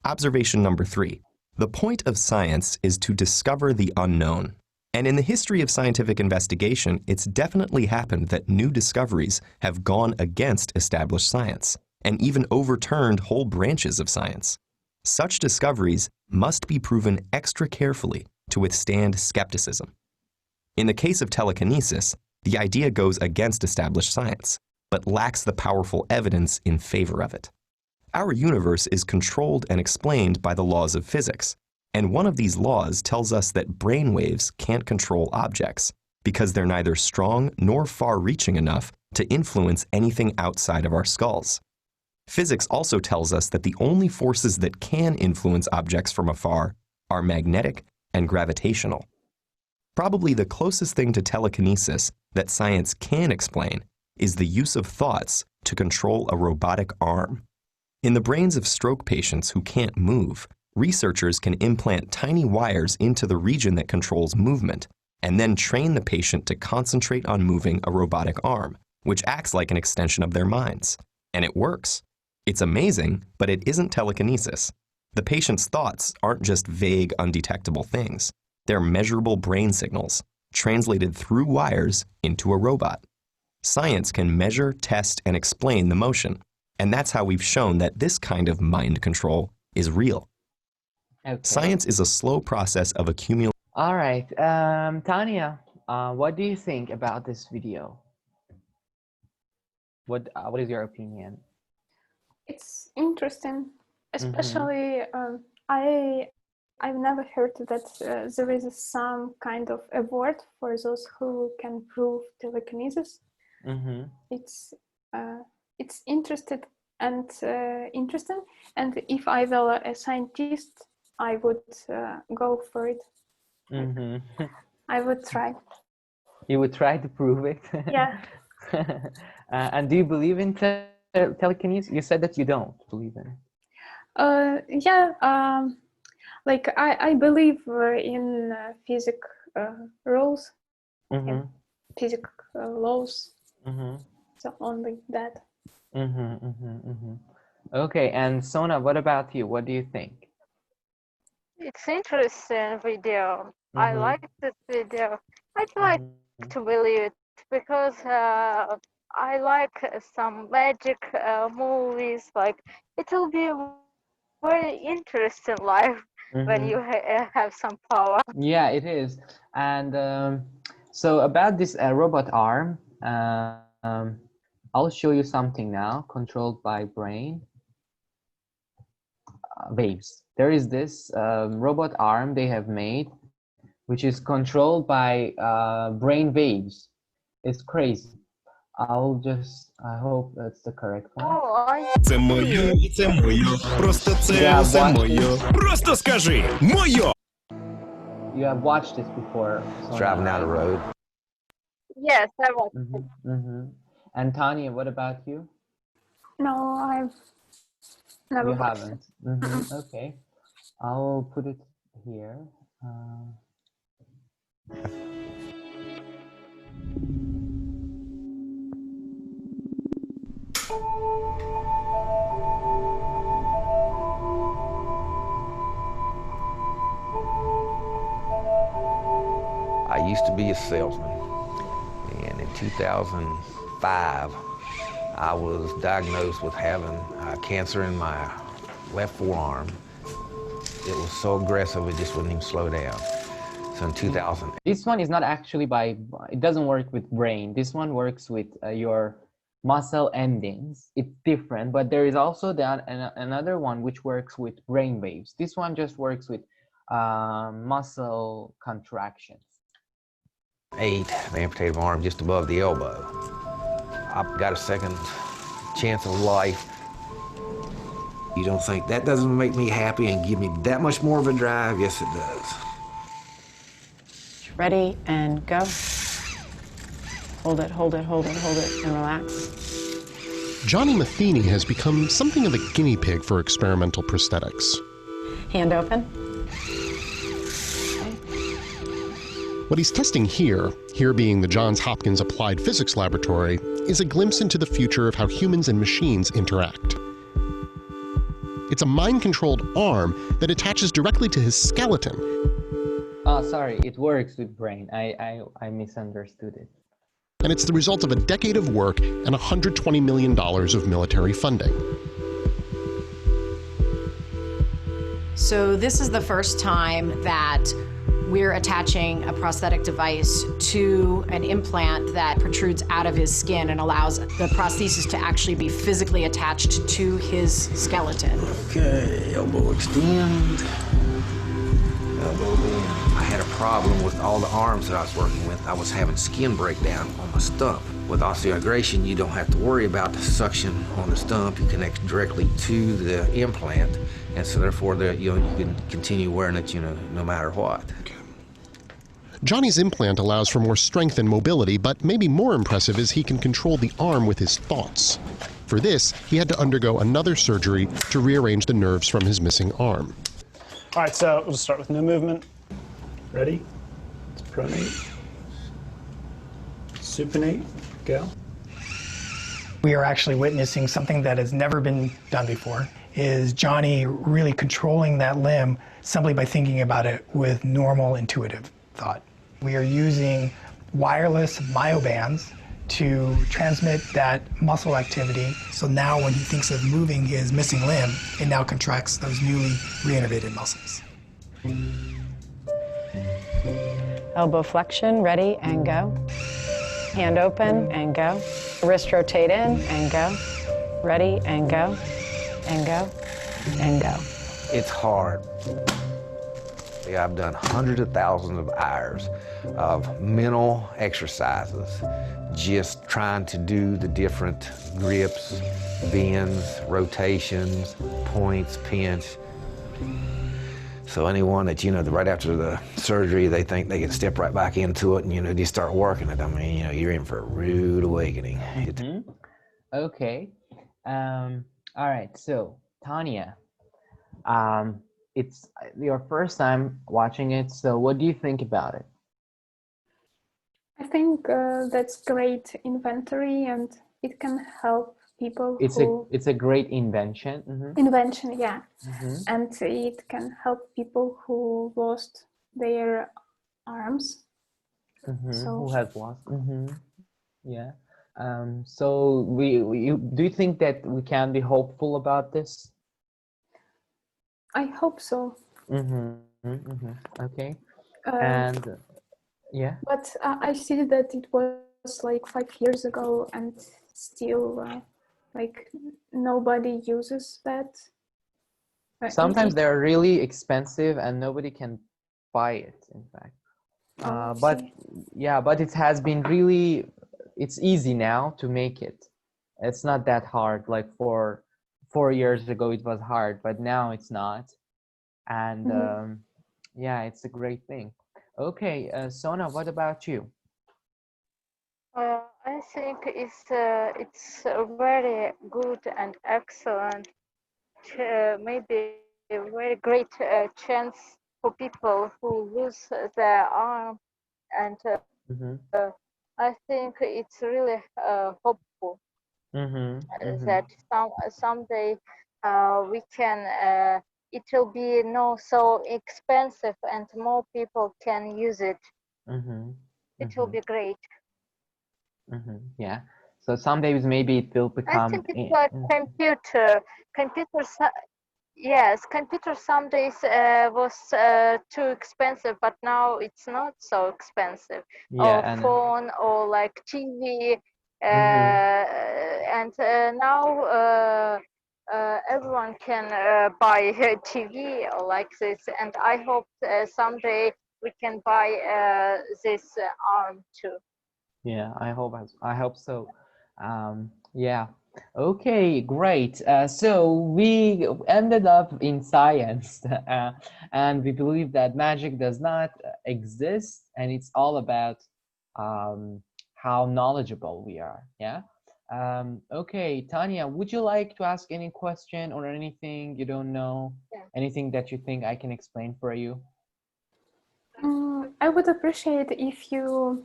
Observation number 3. The point of science is to discover the unknown. And in the history of scientific investigation, it's definitely happened that new discoveries have gone against established science and even overturned whole branches of science. Such discoveries must be proven extra carefully to withstand skepticism. In the case of telekinesis, the idea goes against established science, but lacks the powerful evidence in favor of it. Our universe is controlled and explained by the laws of physics, and one of these laws tells us that brainwaves can't control objects because they're neither strong nor far-reaching enough to influence anything outside of our skulls. Physics also tells us that the only forces that can influence objects from afar are magnetic and gravitational. Probably the closest thing to telekinesis that science can explain is the use of thoughts to control a robotic arm. In the brains of stroke patients who can't move, researchers can implant tiny wires into the region that controls movement and then train the patient to concentrate on moving a robotic arm, which acts like an extension of their minds. And it works. It's amazing, but it isn't telekinesis. The patient's thoughts aren't just vague, undetectable things. They're measurable brain signals, translated through wires into a robot. Science can measure, test, and explain the motion, and that's how we've shown that this kind of mind control is real. Okay. Science is a slow process of accumulation. All right, Tanya, what do you think about this video? What is your opinion? It's interesting, especially I've never heard that there is some kind of award for those who can prove telekinesis. It's interesting, and if I were a scientist, I would go for it. I would try. You would try to prove it? Yeah. And do you believe in telekinesis? You said that you don't believe in it. Yeah, like I believe in physics rules, in physics laws, so only that. Okay, and Sona, what about you? What do you think? It's interesting video. I like this video. I'd like to believe it because I like some magic movies. Like it will be a very interesting life when you have some power. Yeah, it is. And so about this robot arm, I'll show you something now, controlled by brain waves. There is this robot arm they have made, which is controlled by brain waves. It's crazy. I hope that's the correct one. Це моє, це моє, просто це все моє. Просто скажи, моє! You have watched this before. Driving down the road. Yes, I watched it. And Tanya, what about you? No, I've never You watched haven't? it. Okay. I'll put it here. I used to be a salesman, and in 2005, I was diagnosed with having cancer in my left forearm. It was so aggressive, it just wouldn't even slow down. So in 2000. This one is not actually it doesn't work with brain. This one works with your muscle endings. It's different, but there is also another one which works with brain waves. This one just works with muscle contractions. 8, the amputated arm just above the elbow. I've got a second chance of life. You don't think that doesn't make me happy and give me that much more of a drive? Yes, it does. Ready and go. Hold it, hold it, hold it, hold it, and relax. Johnny Matheny has become something of a guinea pig for experimental prosthetics. Hand open. What he's testing here being the Johns Hopkins Applied Physics Laboratory, is a glimpse into the future of how humans and machines interact. It's a mind-controlled arm that attaches directly to his skeleton. Oh, sorry, it works with brain. I misunderstood it. And it's the result of a decade of work and $120 million of military funding. So this is the first time that we're attaching a prosthetic device to an implant that protrudes out of his skin and allows the prosthesis to actually be physically attached to his skeleton. Okay, elbow extend. I had a problem with all the arms that I was working with. I was having skin breakdown on my stump. With osseointegration, you don't have to worry about the suction on the stump. You connect directly to the implant, and so therefore you can continue wearing it, no matter what. Johnny's implant allows for more strength and mobility, but maybe more impressive is he can control the arm with his thoughts. For this, he had to undergo another surgery to rearrange the nerves from his missing arm. All right, so we'll start with no movement. Ready? Let's pronate. Supinate. Go. We are actually witnessing something that has never been done before, is Johnny really controlling that limb simply by thinking about it with normal intuitive thought. We are using wireless myobands to transmit that muscle activity. So now when he thinks of moving his missing limb, it now contracts those newly reinnervated muscles. Elbow flexion, ready, and go. Hand open, and go. Wrist rotate in, and go. Ready, and go, and go, and go. It's hard. I've done hundreds of thousands of hours of mental exercises, just trying to do the different grips, bends, rotations, points, pinch. So anyone that, right after the surgery, they think they can step right back into it and, just start working it. I mean, you're in for a rude awakening. Okay. All right. So, Tanya, it's your first time watching it. So what do you think about it? I think that's great inventory, and it can help people it's a great invention. Invention, yeah. And it can help people who lost their arms. So who has lost. Yeah. So do you think that we can be hopeful about this? I hope so. Okay. And yeah. But I see that it was like 5 years ago, and still like nobody uses that. Sometimes they're really expensive and nobody can buy it, in fact. But yeah, but it has been really, it's easy now to make it. It's not that hard. Like 4 years ago it was hard, but now it's not. And yeah, it's a great thing. Okay, Sona, what about you? I think it's a very good and excellent, maybe a very great chance for people who lose their arm, and I think it's really hopeful that someday we can. It will be not so expensive, and more people can use it. It will be great. Yeah. So some days maybe it will become. I think it's like computers. Yes, computer some days was too expensive, but now it's not so expensive. Yeah, or and phone or like TV, and now everyone can buy a TV or like this. And I hope someday we can buy this arm too. Yeah, I hope so. Yeah. Okay, great. So we ended up in science, and we believe that magic does not exist, and it's all about how knowledgeable we are. Yeah. Okay, Tanya, would you like to ask any question or anything you don't know? Yeah. Anything that you think I can explain for you? I would appreciate if you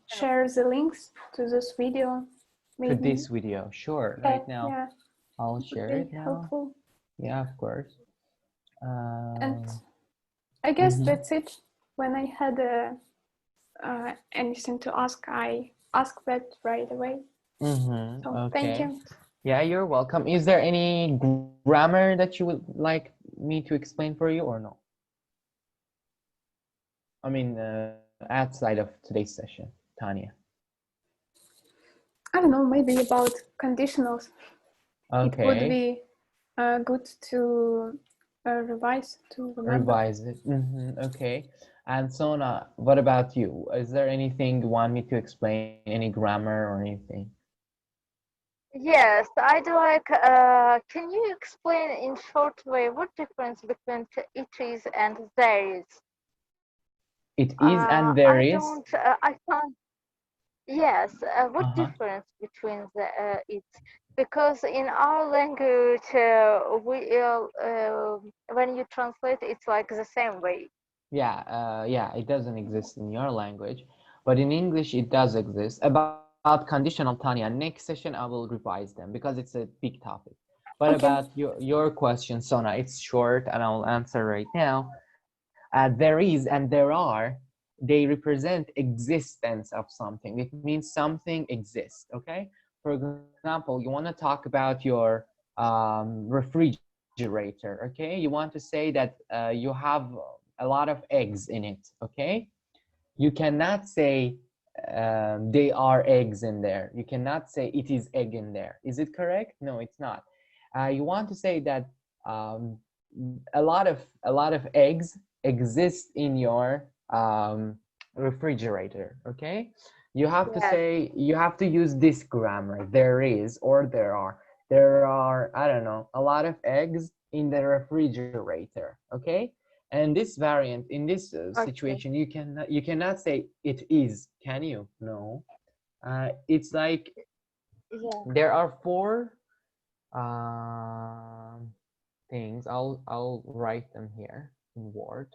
share the links to this video. Maybe. To this video, sure. Right now, yeah. I'll share it now. Helpful. Yeah, of course. And I guess that's it. When I had anything to ask, I asked that right away. So Okay. thank you. Yeah, you're welcome. Is there any grammar that you would like me to explain for you or no? I mean, outside of today's session, Tanya. I don't know, maybe about conditionals. Okay. It would be good to Revise to remember. Revise it. Okay. And Sona, what about you? Is there anything you want me to explain? Any grammar or anything? Yes, I'd like. Can you explain in short way what difference between it is and there is? It is and there I is. don't. I can't. Yes. What difference between the it? Because in our language, when you translate, it's like the same way. Yeah, it doesn't exist in your language, but in English it does exist. About conditional, Tanya, next session I will revise them because it's a big topic. But Okay. about your question, Sona, it's short and I will answer right now. There is and there are, they represent existence of something. It means something exists, okay? For example, you want to talk about your refrigerator, okay? You want to say that you have a lot of eggs in it, okay? You cannot say they are eggs in there. You cannot say it is egg in there. Is it correct? No, it's not. You want to say that a lot of eggs exist in your refrigerator, okay? You have to say, you have to use this grammar, there is or there are. There are, I don't know, a lot of eggs in the refrigerator, okay? And this variant, in this situation, you cannot say it is, can you? No. It's like there are four things. I'll write them here in Word.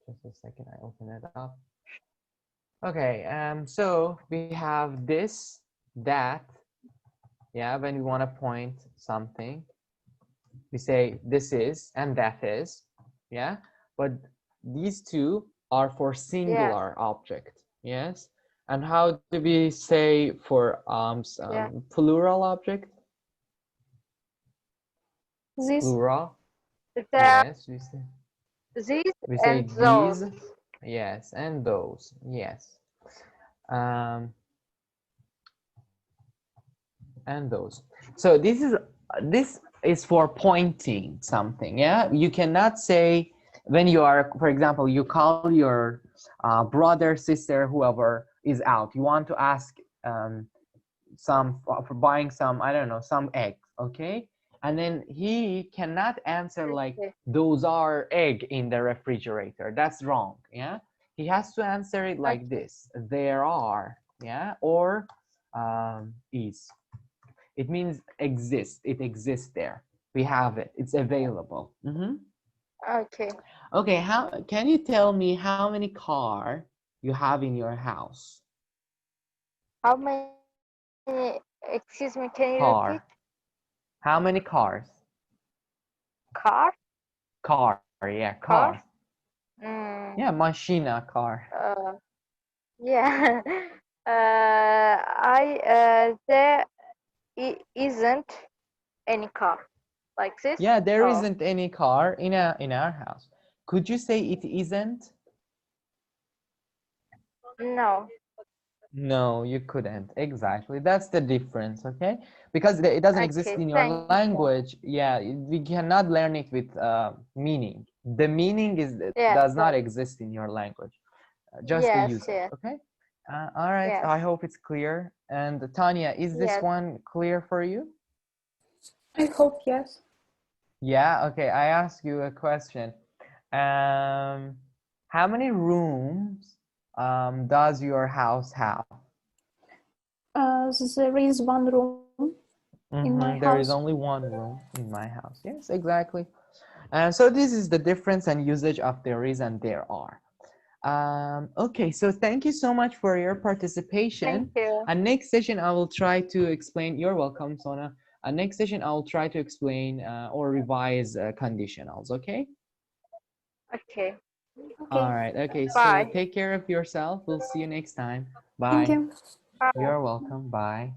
Just a second, I open it up. Okay, so we have this, that, yeah, when we want to point something, we say this is and that is, yeah, but these two are for singular object, yes. And how do we say for plural object? This. Plural. Yes, we say. These We say and those. these, yes, and those, yes. And those. So this is for pointing something, yeah? You cannot say when you are, for example, you call your brother, sister, whoever is out. You want to ask for buying some, I don't know, some eggs, okay? And then he cannot answer like, those are egg in the refrigerator. That's wrong, yeah? He has to answer it like this, there are, yeah? Or is. It means exist, it exists there. We have it, it's available. Okay. Okay, can you tell me how many cars you have in your house? How many, excuse me, can you repeat? How many cars? Car? Car, yeah, car. Yeah, machina, car. Yeah. There isn't any car like this. Yeah, there isn't any car in our house. Could you say it isn't? No. No, you couldn't. Exactly. That's the difference, okay? Because it doesn't exist in your language. Yeah, we cannot learn it with meaning. The meaning does not exist in your language. Just the usage, okay? All right, I hope it's clear. And Tanya, is this one clear for you? I hope yes. Yeah, okay, I ask you a question. How many rooms does your house have? There is one room in my house. There is only one room in my house. Yes, exactly. So this is the difference and usage of there is and there are. Okay, so thank you so much for your participation. Thank you. And next session, I will try to explain. You're welcome, Sona. Next session, I will try to explain or revise conditionals, okay? Okay. All right, okay, Bye. so take care of yourself. We'll see you next time. Bye. Thank you. You're welcome. Bye.